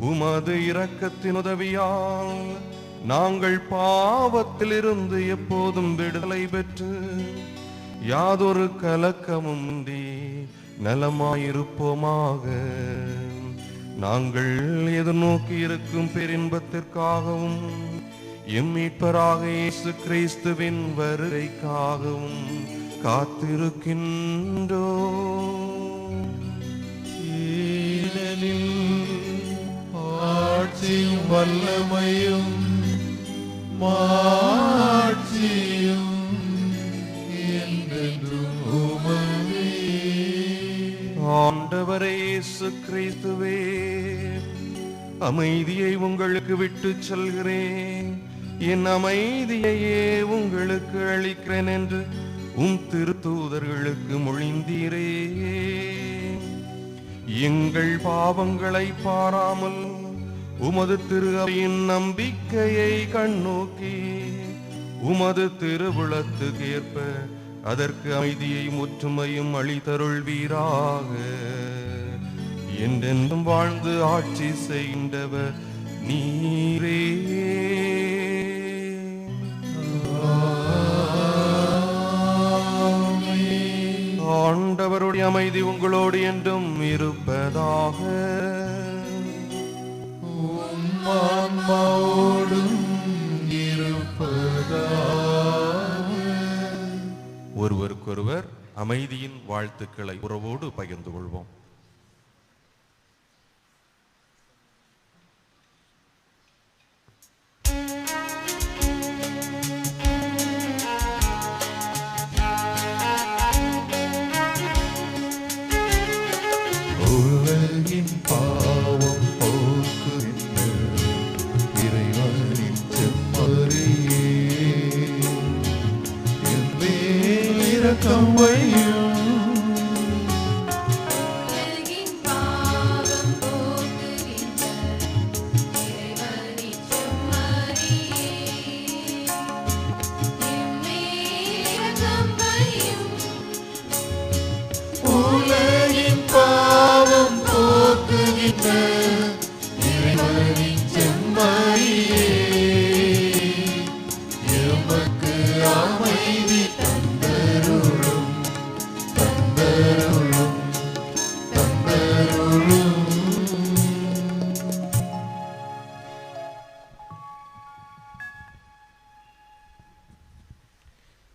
உமது இரக்கத்தின் உதவியால் நாங்கள் பாவத்திலிருந்து எப்போதும் விடுதலை பெற்று யாதொரு கலக்கமும் இன்றி நலமாயிருப்போமாக. நாங்கள் எதிர்நோக்கி இருக்கும் பேரின்பத்திற்காகவும் எம் மீட்பராக இயேசு கிறிஸ்துவின் வருகைக்காகவும் காத்திருக்கின்றோம். ஏனெனில் ஆட்சியும் வல்லமையும் மாட்சியும் என்றென்றும் உமதே. ஆண்டவரே இயேசு கிறிஸ்துவே, அமைதியை உங்களுக்கு விட்டு செல்கிறேன், என் அமைதியையே உங்களுக்கு அளிக்கிறேன் என்று உம் திருத்தூதர்களுக்கு மொழிந்தீரே. எங்கள் பாவங்களை பாராமல் உமது திரு அவையின் நம்பிக்கையை கண்ணோக்கி உமது திருவுளத்துக்கு ஏற்ப அதற்கு அமைதியையும் ஒற்றுமையும் அளித்தருள்வீராக. என்றென்றும் வாழ்ந்து ஆட்சி செய்கின்றவர் நீரே. ஆண்டவருடைய அமைதி உங்களோடு என்றும் இருப்பதாக. ஒருவருக்கொருவர் அமைதியின் வாழ்த்துக்களை உறவோடு பகிர்ந்து கொள்வோம். உலகின் பாவம் போக்குகின்ற இறைவனின் செம்மறியே, வைத்த இறைவனின் செம்மறியே, எமக்கு அமைதி தந்தருளும் தந்தருளும் தந்தருளும்.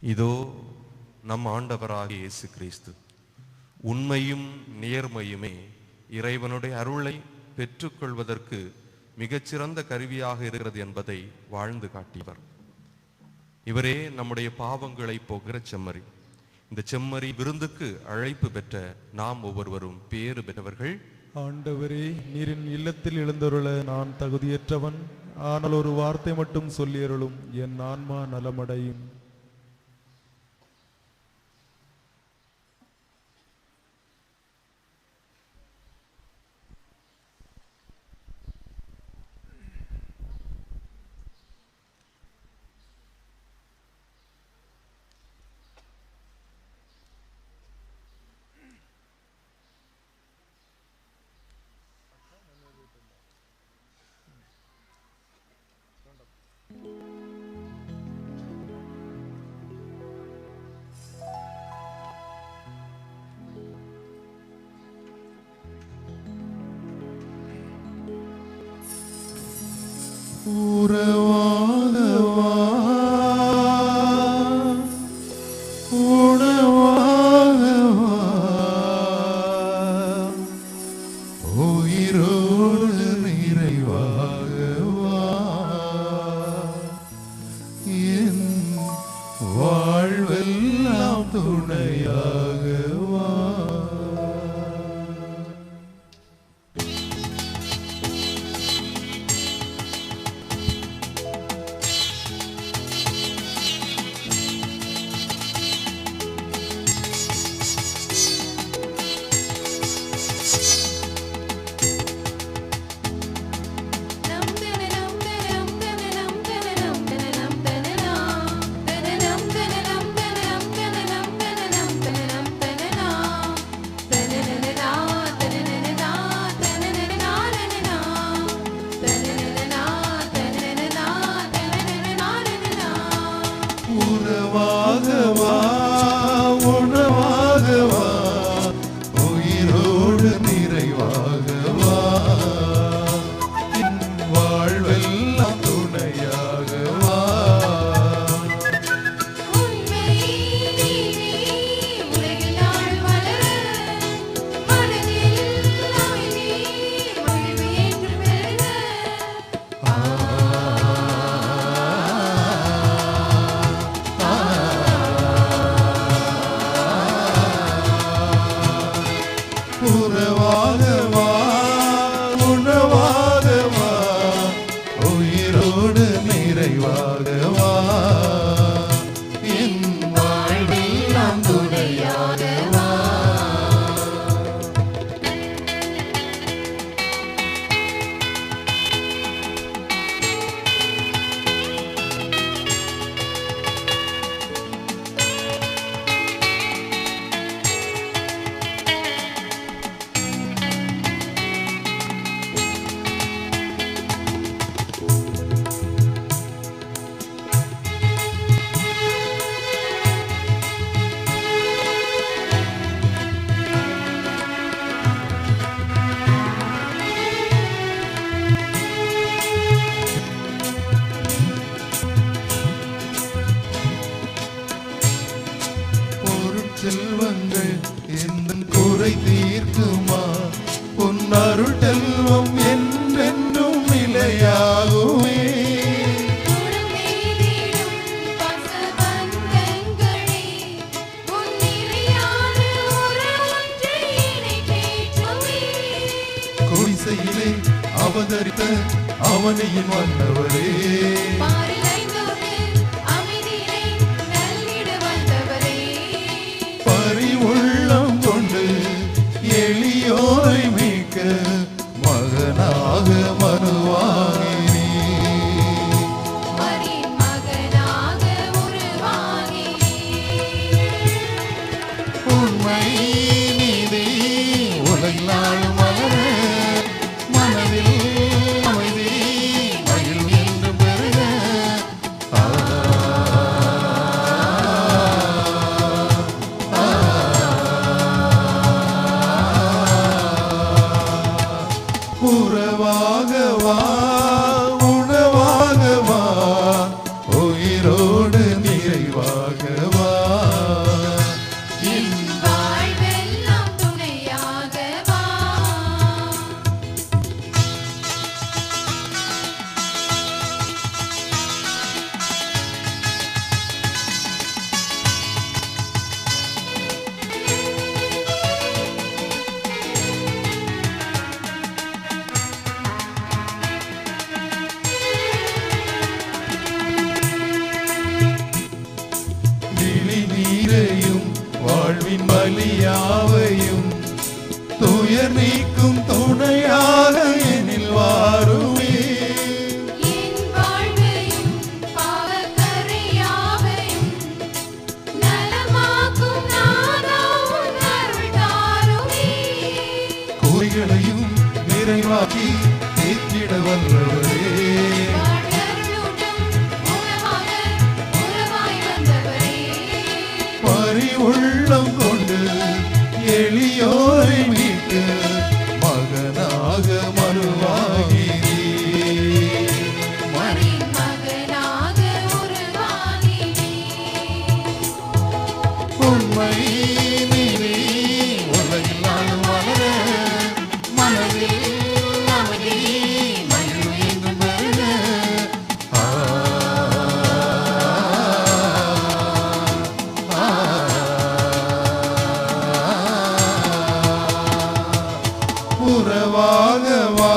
இதோ நம் ஆண்டவராகிய இயேசு கிறிஸ்து உண்மையும் நேர்மையுமே இறைவனுடைய அருளை பெற்றுக்கொள்வதற்கு மிகச்சிறந்த கருவியாக இருக்கிறது என்பதை வாழ்ந்து காட்டியவர். இவரே நம்முடைய பாவங்களை போகிற செம்மறி. இந்த செம்மறி விருந்துக்கு அழைப்பு பெற்ற நாம் ஒவ்வொருவரும் பேறு பெற்றவர்கள். ஆண்டவரே, நீரின் இல்லத்தில் எழுந்தருள நான் தகுதியற்றவன், ஆனால் ஒரு வார்த்தை மட்டும் சொல்லியருளும், என் ஆன்மா நலமடையும். உறவாகவா உணவாகவா உயிரோடு நிறைவாகவா என் வாழ்வெல்லாம் துணையாகவா. உறவாகவா உணவாகவா உயிரோடு நிறைவாகவா என் வாழ்வெல்லாம் துணையாகவா. உறவாகவா உணவாகவா உயிரோடு நிறைவாகவா என் வாழ்வெல்லாம் துணையாகவா. செல்வங்கள் எந்த குறை தீர்க்குமா, உன் அருள் செல்வம் என்றென்றும் நிலையாகுமே. குடிசையிலே அவதரித்த அவனியின் வந்தவரே, உள்ளம் கொண்டு எளியோரை மீட்க மகனாக மனுவாகி உண்மை நீதி உலகிலாளும் மலர வா உணவாக வா உயிரோடு நிறைவாக வா என் வாழ்வெல்லாம் துணையாக வா விழி நீரையும் வாழ்வின் வலியாவையும் துயர் நீக்கும் துணையாக எனில் வாருமே என் வாழ்வையும் பாவக்கரையாவையும் நலமாக்கும் நாதா உன் அருள் தாருமே குறிகளையும் நிறைவாக்கி ஏற்றிட வல்லவரே வாழ்வருளும் உணவாக உறவாய் வந்தவரே பரிவுள்ளம் கொண்டு எளியோரை மீட்க மகனாக மறுவாகிறீர் மரியின் மகனாக உருவாகினீர் உண்மை நீரே உலகில் நாளும் வளர மனதில் அமைதி மகிழ்வு எங்கும் பெருக. உறவாக வா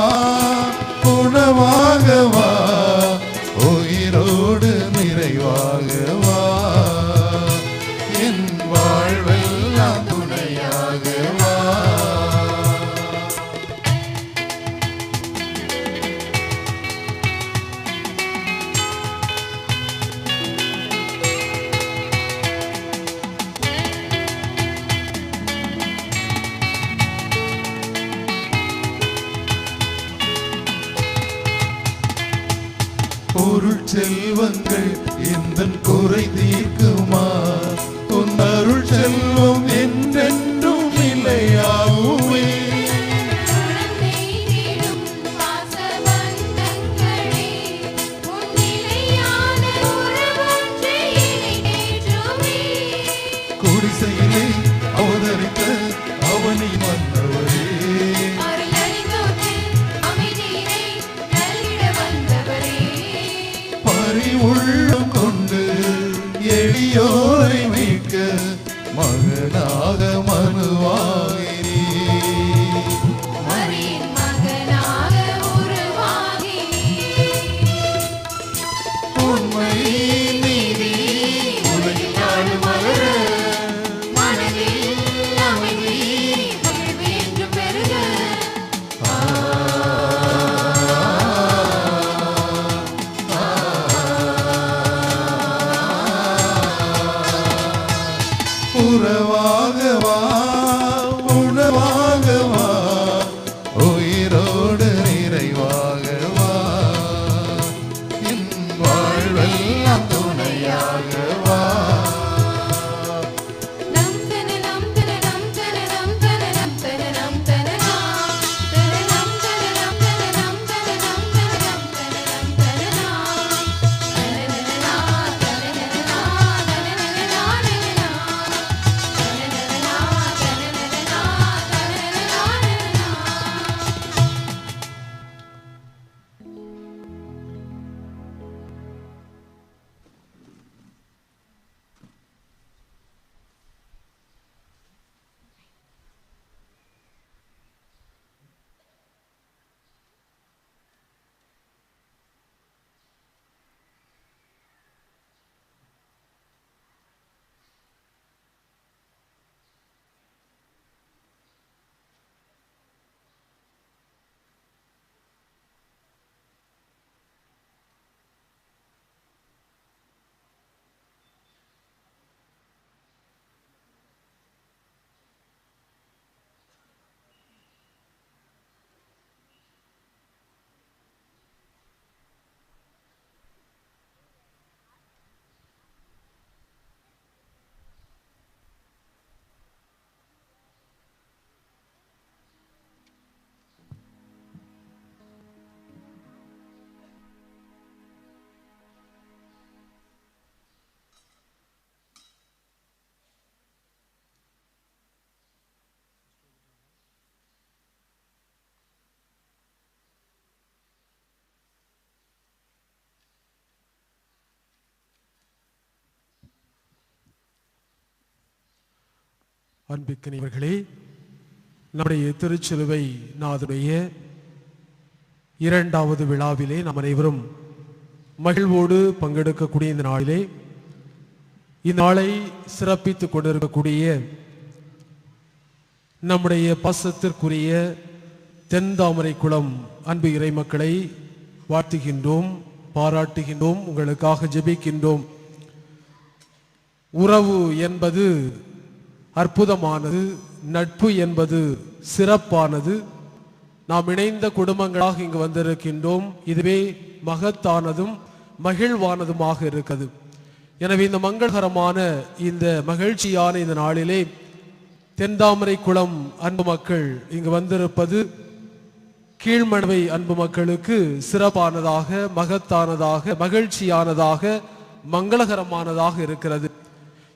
உணவாக வா உயிரோடு நிறைவாக வா என் வாழ்வெல்லாம் துணையாக வா பொருள் செல்வங்கள் எந்தன் குறை தீர்க்குமா உன் அருள் செல்வம் என்றென்றும் நிலையாகுமே குழந்தை நீடும் பாசபந்தங்களே உன் நிலையான உறவொன்றை இணைந்தேற்றுமே குடிசையிலே அவதரித்த அவனி மன்னவரே அருளறிந்தோர்க்கு அமைதியினை நல்கிட வந்தவரே பரிவுள்ளம் கொண்டு எளியோரை மீட்க மகனாக மனுவாகிறீர் மரியின் மகனாக உருவாகினீர் உண்மை நீதி உலகில் நாளும் வளர மனதில் அமைதி மகிழ்வு என்றும் பெருக உறவாக வா உணவாக வா உயிரோடு நிறைவாக வா என் வாழ்வெல்லாம் துணையாக வா நம் தன நம் தன நம் தன நம் தன நம் தன நம் தன நாம் தன நம் தன நம் தன நம் தன நம் தன நம் தன நம் தன நாம் தனனனா தனனனா தனனனா தனனனா தனனனா தனனனா அன்பிற்கினியவர்களே, நம்முடைய திருச்சிலுவை நாதனுடைய இரண்டாவது விழாவிலே நாம் அனைவரும் மகிழ்வோடு பங்கெடுக்கக்கூடிய இந்த நாளிலே இந்நாளை சிறப்பித்துக் கொண்டிருக்கக்கூடிய நம்முடைய பாசத்திற்குரிய தென்தாமரை குளம் அன்பு இறை மக்களை வாழ்த்துகின்றோம், பாராட்டுகின்றோம், உங்களுக்காக ஜெபிக்கின்றோம். உறவு என்பது அற்புதமானது, நட்பு என்பது சிறப்பானது. நாம் இணைந்த குடும்பங்களாக இங்கு வந்திருக்கின்றோம். இதுவே மகத்தானதும் மகிழ்வானதுமாக இருக்கிறது. எனவே இந்த மங்களகரமான இந்த மகிழ்ச்சியான இந்த நாளிலே தென்தாமரை குளம் அன்பு மக்கள் இங்கு வந்திருப்பது கீழ்மணவை அன்பு மக்களுக்கு சிறப்பானதாக, மகத்தானதாக, மகிழ்ச்சியானதாக, மங்களகரமானதாக இருக்கிறது.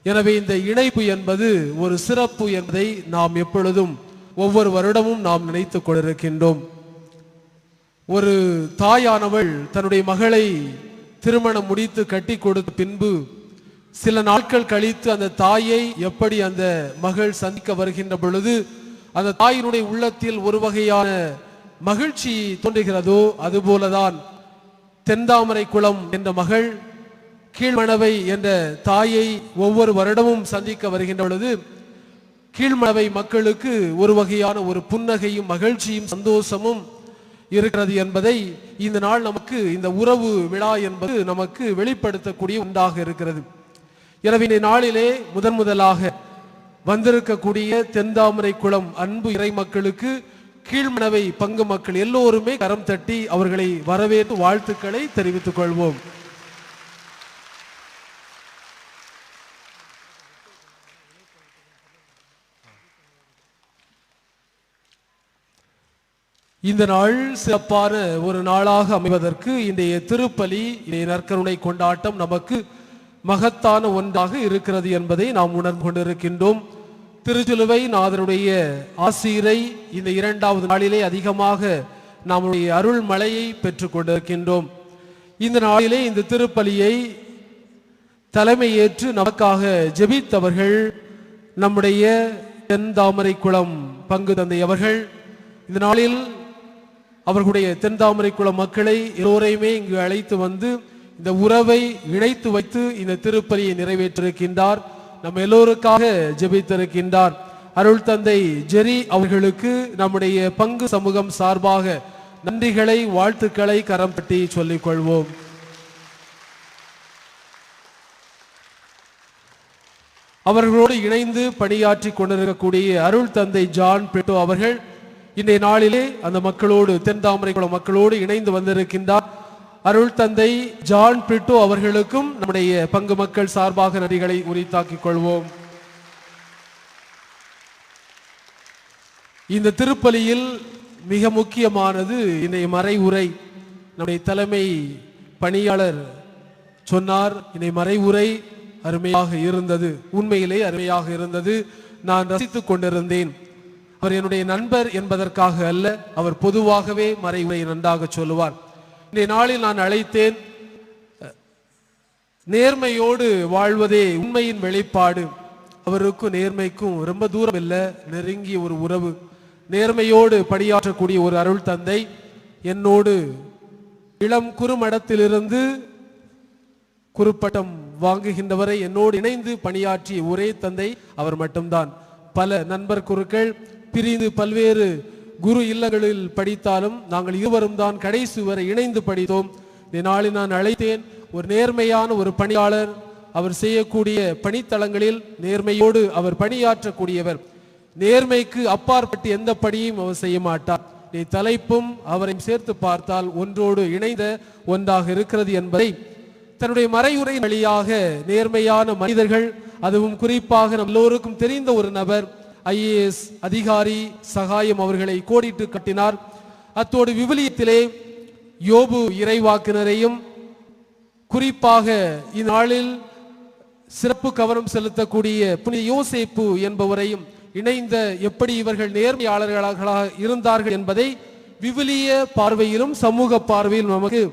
எனவே இந்த இணைப்பு என்பது ஒரு சிறப்பு என்பதை நாம் எப்பொழுதும் ஒவ்வொரு வருடமும் நாம் நினைத்துக் கொண்டிருக்கின்றோம். ஒரு தாயானவள் தன்னுடைய மகளை திருமணம் முடித்து கட்டி கொடுத்த பின்பு சில நாட்கள் கழித்து அந்த தாயை எப்படி அந்த மகள் சந்திக்க வருகின்ற பொழுது அந்த தாயினுடைய உள்ளத்தில் ஒரு வகையான மகிழ்ச்சி தோன்றுகிறதோ அதுபோலதான் தென்தாமரை குளம் என்ற மகள் கீழ்மணவை என்ற தாயை ஒவ்வொரு வருடமும் சந்திக்க வருகின்ற பொழுது கீழ்மணவை மக்களுக்கு ஒரு வகையான ஒரு புன்னகையும் மகிழ்ச்சியும் சந்தோஷமும் இருக்கிறது என்பதை இந்த நாள் நமக்கு, இந்த உறவு விழா என்பது நமக்கு வெளிப்படுத்தக்கூடிய ஒன்றாக இருக்கிறது. எனவே இந்த நாளிலே முதலாக வந்திருக்கக்கூடிய தென்தாமரை குளம் அன்பு இறை மக்களுக்கு கீழ்மணவை பங்கு மக்கள் எல்லோருமே கரம் தட்டி அவர்களை வரவேற்று வாழ்த்துக்களை தெரிவித்துக் கொள்வோம். இந்த நாள் சிறப்பான ஒரு நாளாக அமைவதற்கு இன்றைய திருப்பலி, இன்றைய நற்கருணை கொண்டாட்டம் நமக்கு மகத்தான ஒன்றாக இருக்கிறது என்பதை நாம் உணர்ந்து கொண்டிருக்கின்றோம். திருச்சிலுவை நாதனுடைய ஆசீரை இந்த இரண்டாவது நாளிலே அதிகமாக நம்முடைய அருள் மழையை பெற்றுக் கொண்டிருக்கின்றோம். இந்த நாளிலே இந்த திருப்பலியை தலைமையேற்று நமக்காக ஜெபித்தவர்கள் நம்முடைய தென்தாமரை குளம் பங்கு தந்தை அவர்கள். இந்த நாளில் அவர்களுடைய தென்தாமரை குளம் மக்களை எல்லோரையுமே இங்கு அழைத்து வந்து இந்த உறவை இணைத்து வைத்து இந்த திருப்பலியை நிறைவேற்றிருக்கின்றார். நம்ம எல்லோருக்காக ஜெபித்திருக்கின்றார். அருள் தந்தை ஜெரி அவர்களுக்கு நம்முடைய பங்கு சமூகம் சார்பாக நன்றிகளை, வாழ்த்துக்களை கரம் தட்டி சொல்லிக் கொள்வோம். அவர்களோடு இணைந்து பணியாற்றி கொண்டிருக்கக்கூடிய அருள் தந்தை ஜான் பிரிட்டோ அவர்கள் இன்றைய நாளிலே அந்த மக்களோடு, தென்தாமரை குளம் மக்களோடு இணைந்து வந்திருக்கின்றார். அருள் தந்தை ஜான் பிரிட்டோ அவர்களுக்கும் நம்முடைய பங்கு மக்கள் சார்பாக நன்றிகளை உரித்தாக்கிக் கொள்வோம். இந்த திருப்பலியில் மிக முக்கியமானது இன்றைய மறை உரை. நம்முடைய தலைமை பணியாளர் சொன்னார், இன்றைய மறை உரை அருமையாக இருந்தது, உண்மையிலே அருமையாக இருந்தது. நான் ரசித்துக் கொண்டிருந்தேன். அவர் என்னுடைய நண்பர் என்பதற்காக அல்ல, அவர் பொதுவாகவே மறை உரையை நன்றாக சொல்லுவார். இன்றைய நாளில் நான் அழைத்தேன், நேர்மையோடு வாழ்வதே உண்மையின் வெளிப்பாடு. அவருக்கும் நேர்மைக்கும் ரொம்ப தூரம் இல்லை, நெருங்கிய ஒரு உறவு. நேர்மையோடு பணியாற்றக்கூடிய ஒரு அருள் தந்தை என்னோடு இளம் குறுமடத்திலிருந்து குறுப்பட்டம் வாங்குகின்றவரை என்னோடு இணைந்து பணியாற்றிய ஒரே தந்தை அவர் மட்டும்தான். பல நண்பர் குருக்கள் பிரிந்து பல்வேறு குரு இல்லங்களில் படித்தாலும் நாங்கள் இருவரும் தான் கடைசி வரை இணைந்து படித்தோம். இந்த நாளில் நான் அழைத்தேன், ஒரு நேர்மையான ஒரு பணியாளர், அவர் செய்யக்கூடிய பணித்தளங்களில் நேர்மையோடு அவர் பணியாற்றக்கூடியவர். நேர்மைக்கு அப்பாற்பட்டு எந்த பணியும் அவர் செய்ய மாட்டார். நீ தலைப்பும் அவரையும் சேர்த்து பார்த்தால் ஒன்றோடு இணைந்த ஒன்றாக இருக்கிறது என்பதை தன்னுடைய மறையுரை வழியாக நேர்மையான மனிதர்கள், அதுவும் குறிப்பாக நம் எல்லோருக்கும் தெரிந்த ஒரு நபர், IAS அதிகாரி சகாயம் அவர்களை கோடிட்டு கட்டினார். அத்தோடு விவிலியத்திலே யோபு இறைவாக்கினரையும் குறிப்பாக இந்நாளில் சிறப்பு கவனம் செலுத்தக்கூடிய புனித யோசேப்பு என்பவரையும் இணைந்த எப்படி இவர்கள் நேர்மையாளர்களாக இருந்தார்கள் என்பதை விவிலிய பார்வையிலும் சமூக பார்வையிலும் நமக்கு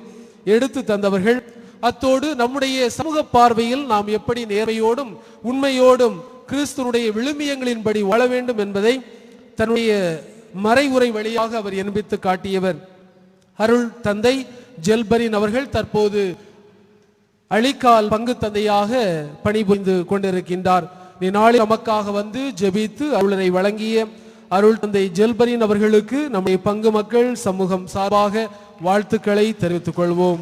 எடுத்து தந்தவர்கள். அத்தோடு நம்முடைய சமூக பார்வையில் நாம் எப்படி நேர்மையோடும் உண்மையோடும் கிறிஸ்துனுடைய விழுமியங்களின்படி வாழ வேண்டும் என்பதை தன்னுடைய மறைவுரை வழியாக அவர் என்பித்து காட்டியவர் அருள் தந்தை ஜெல்பரின் அவர்கள் தற்போது அழிக்கால் பங்கு தந்தையாக பணிபுரிந்து கொண்டிருக்கின்றார். நாளில் நமக்காக வந்து ஜெபித்து அருளரை வழங்கிய அருள் தந்தை ஜெல்பரின் அவர்களுக்கு நம்முடைய பங்கு மக்கள் சமூகம் சார்பாக வாழ்த்துக்களை தெரிவித்துக் கொள்வோம்.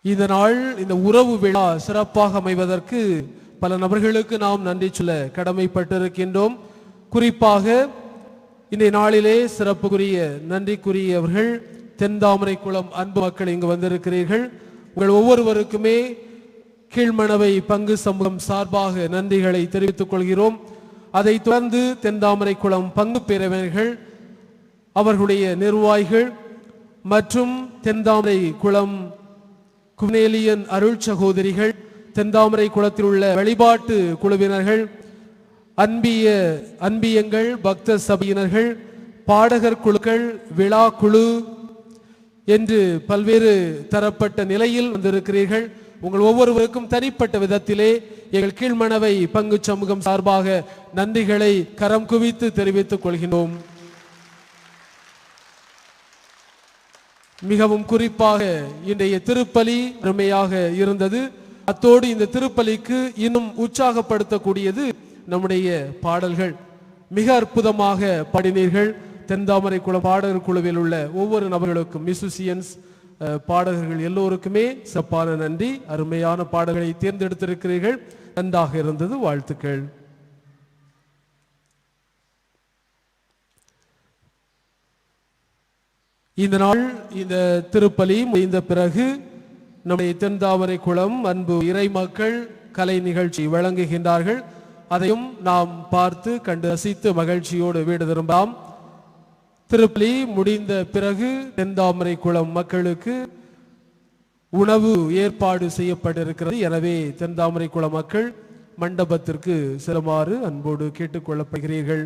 இந்த நாள் இந்த உறவு விழா சிறப்பாக அமைவதற்கு பல நபர்களுக்கு நாம் நன்றி சொல்ல கடமைப்பட்டிருக்கின்றோம். குறிப்பாக இந்த நாளிலே சிறப்புக்குரிய நன்றிக்குரியவர்கள் தென்தாமரை குளம் அன்பு மக்கள் இங்கு வந்திருக்கிறீர்கள். உங்கள் ஒவ்வொருவருக்குமே கீழ்மணவை பங்கு சமூகம் சார்பாக நன்றிகளை தெரிவித்துக் கொள்கிறோம். அதைத் தொடர்ந்து தென்தாமரை குளம் பங்கு பேரவர்கள், அவர்களுடைய நிர்வாகிகள் மற்றும் தென்தாமரை குளம் குனேலியன் அருள் சகோதரிகள், தென்தாமரை குளத்தில் உள்ள வழிபாட்டு குழுவினர்கள், அன்பியங்கள், பக்த சபையினர்கள், பாடகர் குழுக்கள், விழா குழு என்று பல்வேறு தரப்பட்ட நிலையில் வந்திருக்கிறீர்கள். உங்கள் ஒவ்வொருவருக்கும் தனிப்பட்ட விதத்திலே எங்கள் கீழ்மணவை பங்கு சமூகம் சார்பாக நன்றிகளை கரம் குவித்து தெரிவித்துக் கொள்கிறோம். மிகவும் குறிப்பாக இன்றைய திருப்பலி அருமையாக இருந்தது. அத்தோடு இந்த திருப்பலிக்கு இன்னும் உற்சாகப்படுத்தக்கூடியது நம்முடைய பாடல்கள். மிக அற்புதமாக பாடினீர்கள். தென்தாமரை குளம் பாடகர் குழுவில் உள்ள ஒவ்வொரு நபர்களுக்கும், மியூசிஷியன்ஸ், பாடகர்கள் எல்லோருக்குமே சிறப்பான நன்றி. அருமையான பாடல்களை தேர்ந்தெடுத்திருக்கிறீர்கள். நன்றாக இருந்தது. வாழ்த்துக்கள். இந்த நாள் இந்த திருப்பலி முடிந்த பிறகு நம்முடைய தென்தாமரை குளம் அன்பு இறை மக்கள் கலை நிகழ்ச்சி வழங்குகின்றார்கள். அதையும் நாம் பார்த்து கண்டு ரசித்து மகிழ்ச்சியோடு வீடு திரும்பலாம். திருப்பலி முடிந்த பிறகு தென்தாமரை குளம் மக்களுக்கு உணவு ஏற்பாடு செய்யப்பட்டிருக்கிறது. எனவே தென்தாமரை குளம் மக்கள் மண்டபத்திற்கு செல்லுமாறு அன்போடு கேட்டுக்கொள்ளப்படுகிறீர்கள்.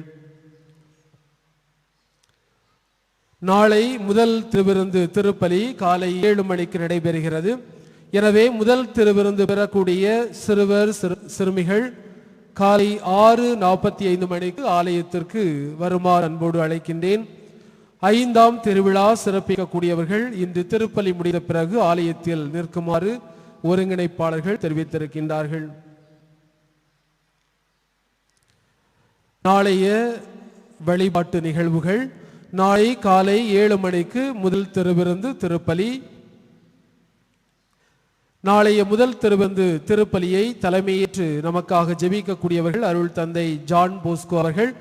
நாளை முதல் திருவிருந்து திருப்பலி காலை 7 மணிக்கு நடைபெறுகிறது. எனவே முதல் திருவிருந்து பெறக்கூடிய சிறுவர் சிறுமிகள் காலை 6:45 மணிக்கு ஆலயத்திற்கு வருமாறு அன்போடு அழைக்கின்றேன். 5ஆம் திருவிழா சிறப்பிக்கக்கூடியவர்கள் இன்று திருப்பலி முடிந்த பிறகு ஆலயத்தில் நிற்குமாறு ஒருங்கிணைப்பாளர்கள் தெரிவித்திருக்கின்றார்கள். நாளைய வழிபாட்டு நிகழ்வுகள்: நாளை காலை 7 மணிக்கு முதல் திருவிருந்து திருப்பலி. நாளைய முதல் திருவிருந்து திருப்பலியை தலைமையேற்று நமக்காக ஜெபிக்கக்கூடியவர்கள் அருள் தந்தை ஜான் போஸ்கோ அவர்கள்.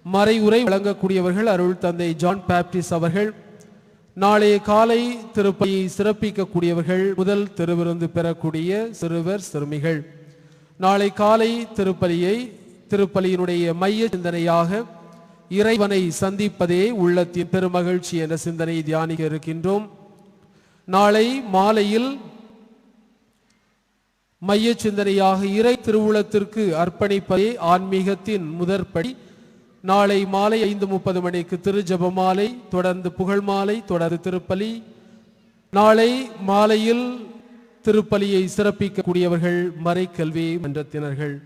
மறைவுரை வழங்கக்கூடியவர்கள் அருள் தந்தை ஜான் பாப்டிஸ்ட் அவர்கள். நாளைய காலை திருப்பலியை சிறப்பிக்கக்கூடியவர்கள் முதல் திருவிருந்து பெறக்கூடிய சிறுவர் சிறுமிகள். நாளை காலை திருப்பலியினுடைய மைய சிந்தனையாக இறைவனை சந்திப்பதே உள்ளத்தின் பெருமகிழ்ச்சி என்ற சிந்தனையை தியானிக்க இருக்கின்றோம். நாளை மாலையில் மைய சிந்தனையாக இறை திருவுளத்திற்கு அர்ப்பணிப்பதே ஆன்மீகத்தின் முதற்படி. நாளை மாலை 5:30 மணிக்கு திருஜெபமாலை, தொடர்ந்து புகழ் மாலை, தொடர்ந்து திருப்பலி. நாளை மாலையில் திருப்பலியை சிறப்பிக்கக்கூடியவர்கள் மறைக்கல்வி மன்றத்தினர்கள்.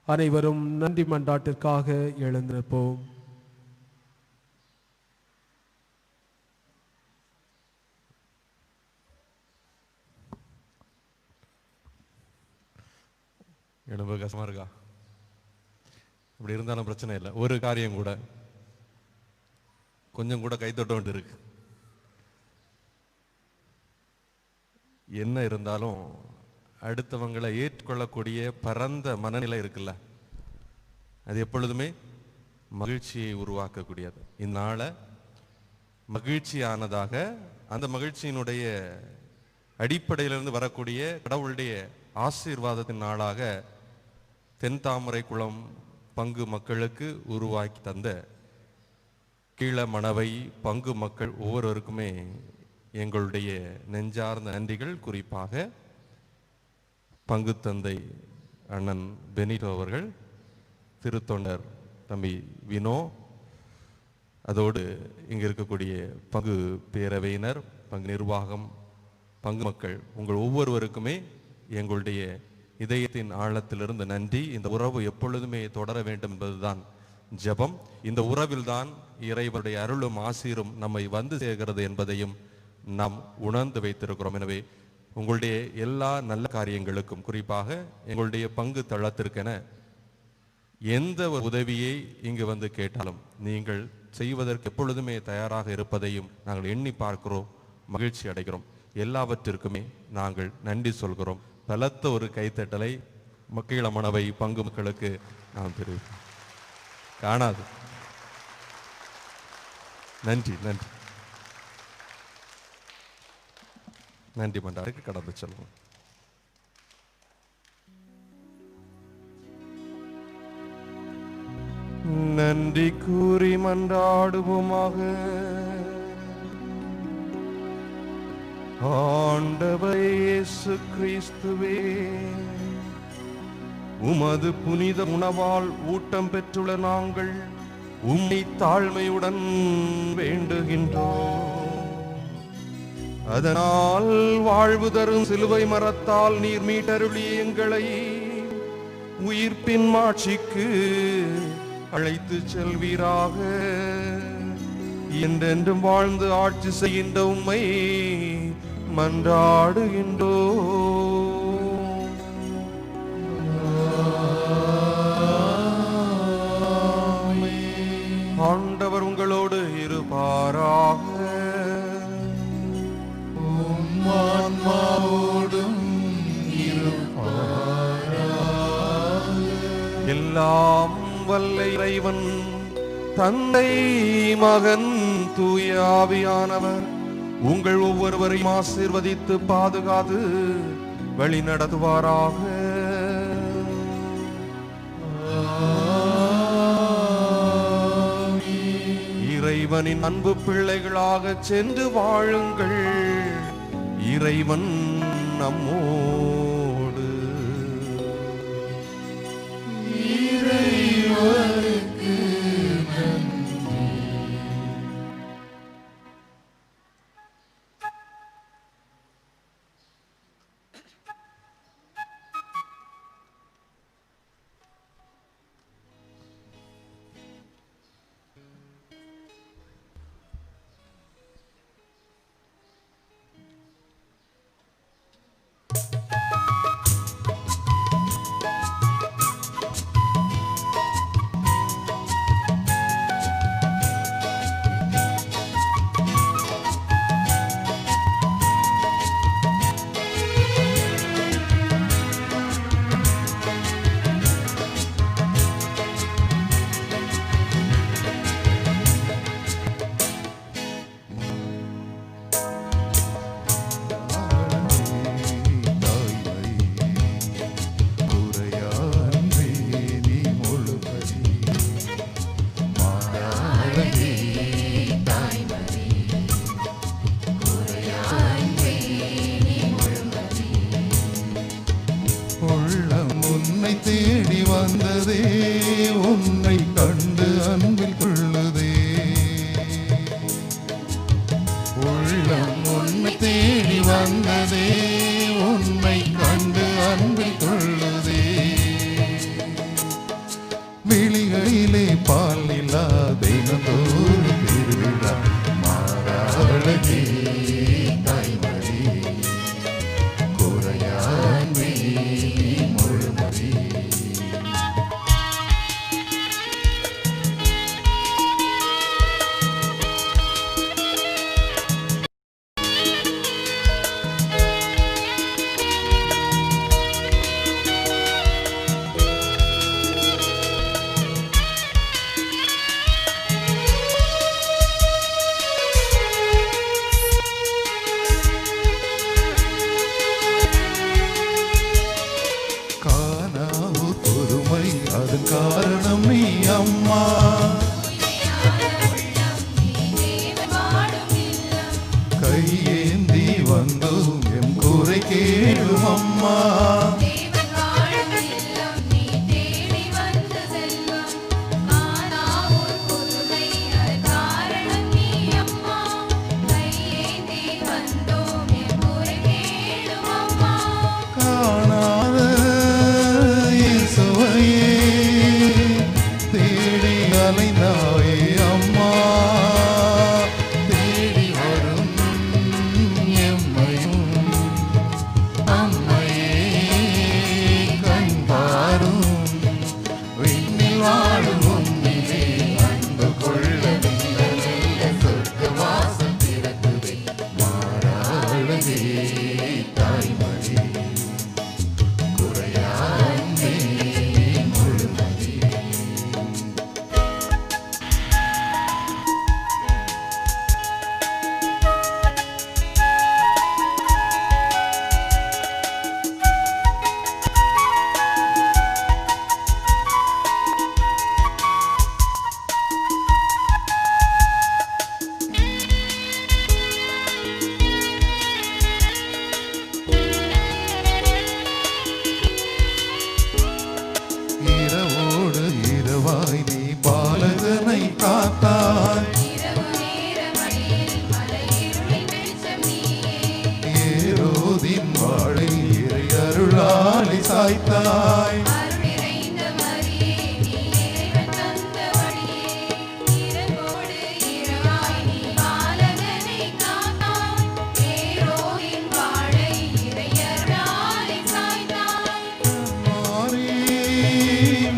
அனைவரும் நன்றி மன்றாட்டிற்காக எழுந்திருப்போம். ரொம்ப கஷ்டமா இருக்கா? இப்படி இருந்தாலும் பிரச்சனை இல்லை. ஒரு காரியம் கூட கொஞ்சம் கூட கைத்தொட்ட வேண்டி இருக்கு. என்ன இருந்தாலும் அடுத்தவங்களை ஏற்றுக்கொள்ளக்கூடிய பரந்த மனநிலை இருக்குல்ல, அது எப்பொழுதுமே மகிழ்ச்சியை உருவாக்கக்கூடியது. இந்நாளை மகிழ்ச்சியானதாக, அந்த மகிழ்ச்சியினுடைய அடிப்படையிலிருந்து வரக்கூடிய கடவுளுடைய ஆசீர்வாதத்தின் நாளாக தென்தாமரை குளம் பங்கு மக்களுக்கு உருவாக்கி தந்த கீழ மணவை பங்கு மக்கள் ஒவ்வொருவருக்குமே எங்களுடைய நெஞ்சார்ந்த நன்றிகள். குறிப்பாக பங்கு தந்தை அண்ணன் பெனிட்டோ அவர்கள், திருத்தொண்டர் தம்பி வினோ, அதோடு இங்கே இருக்கக்கூடிய பங்கு பேரவையினர், பங்கு நிர்வாகம், பங்கு மக்கள், உங்கள் ஒவ்வொருவருக்குமே எங்களுடைய இதயத்தின் ஆழத்திலிருந்து நன்றி. இந்த உறவு எப்பொழுதுமே தொடர வேண்டும் என்பதுதான் ஜெபம். இந்த உறவில்தான் இறைவனுடைய அருளும் ஆசீரும் நம்மை வந்து சேர்கிறது என்பதையும் நாம் உணர்ந்து வைத்திருக்கிறோம். எனவே உங்களுடைய எல்லா நல்ல காரியங்களுக்கும், குறிப்பாக எங்களுடைய பங்கு தளத்திற்கென எந்த ஒரு உதவியை இங்கு வந்து கேட்டாலும் நீங்கள் செய்வதற்கு எப்பொழுதுமே தயாராக இருப்பதையும் நாங்கள் எண்ணி பார்க்கிறோம், மகிழ்ச்சி அடைகிறோம். எல்லாவற்றிற்குமே நாங்கள் நன்றி சொல்கிறோம். பலத்த ஒரு கைத்தட்டலை மக்களமனவை பங்கு மக்களுக்கு நாம் தெரிவிப்போம். காணாது. நன்றி நன்றி நன்றி மன்றாடுக்கு கடந்து செல்வோம். நன்றி கூறி மன்றாடுவோமாக. ஆண்டவரே இயேசு கிறிஸ்துவே, உமது புனித உணவால் ஊட்டம் பெற்றுள்ள நாங்கள் உம்மை தாழ்மையுடன் வேண்டுகின்றோம். அதனால் வாழ்வு தரும் சிலுவை மரத்தால் நீர் மீட்டருளி எங்களை உயிர்ப்பின் மாட்சிக்கு அழைத்து செல்வீராக. என்றென்றும் வாழ்ந்து ஆட்சி செய்கின்ற உம்மை மன்றாடுகின்றோம். ஆண்டவர் உங்களோடு இருப்பாராக. ஆன்மாவோடும் இருப்பாராக. எல்லாம் வல்ல இறைவன் தந்தை, மகன், தூய ஆவியானவர் உங்கள் ஒவ்வொருவரையும் ஆசீர்வதித்து பாதுகாத்து வழி நடத்துவாராக. இறைவனின் அன்பு பிள்ளைகளாக சென்று வாழுங்கள். இறைவன் நம்மோடு. இறைவனுக்கு நன்றி. தேடி வந்ததே, உன்னை கண்டு அன்பில் கொள்ளுதே. உள்ளம் உன்னை தேடி வந்ததே, உன்னை கண்டு அன்பில் கொள்ளுதே. விழிகளிலே பால் நிலா தினந்தோறும் திருவிழா மாறாளகே தாய்மறி குறையான்மை முழுமதி. அதன் காரணம் நீ அம்மா. கையேந்தி வந்தோம் எம் குறை கேளும் அம்மா.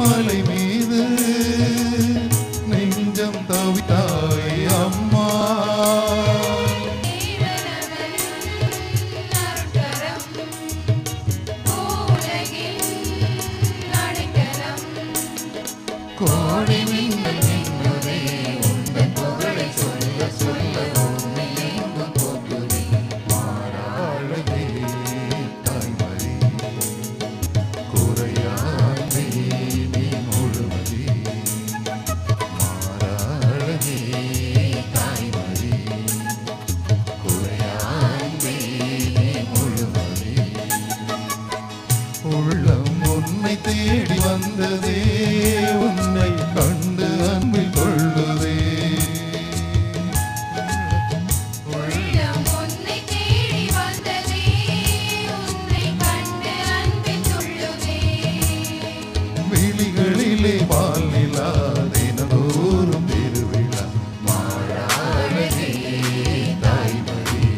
மலை மீது நெஞ்சம் தவித்தாய் அம்மா. கோடி மின்னல் மின்னுதே உந்தன் புகழை சொல்ல சொல்ல உன்னை எங்கும் போற்றுதே. மாறாழகே தாய்மறி குறையாதே நீ முழுமதி. மாறாழகே தாய்மறி குறையாதே நீ முழுமதி. உள்ளம் உன்னை தேடி வந்ததே, உன்னை கண்டு அன்பில் கொள்ளுதே. உள்ளம் உன்னை தேடி வந்ததே, உன்னை கண்டு அன்பில் துள்ளுதே. விழிகளிலே பால் நிலா தினதோறும் திருவிழா. மாறாழகே தாய்மறி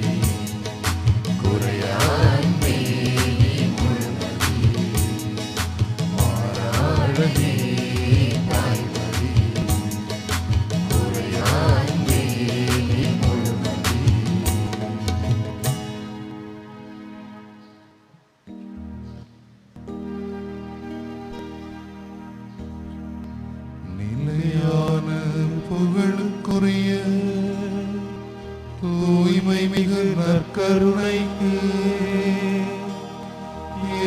குறையாதே நீ முழுமதி. மாறாழகே தாய்மறி குறையாதே நீ முழுமதி. நிலையான புகழுக்குரிய தூய்மை மிகு நற்கருணைக்கு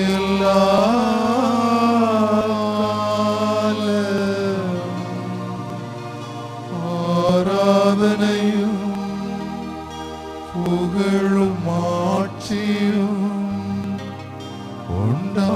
எல்லா ஆராதனையும் புகழும் ஆட்சியும் உண்டா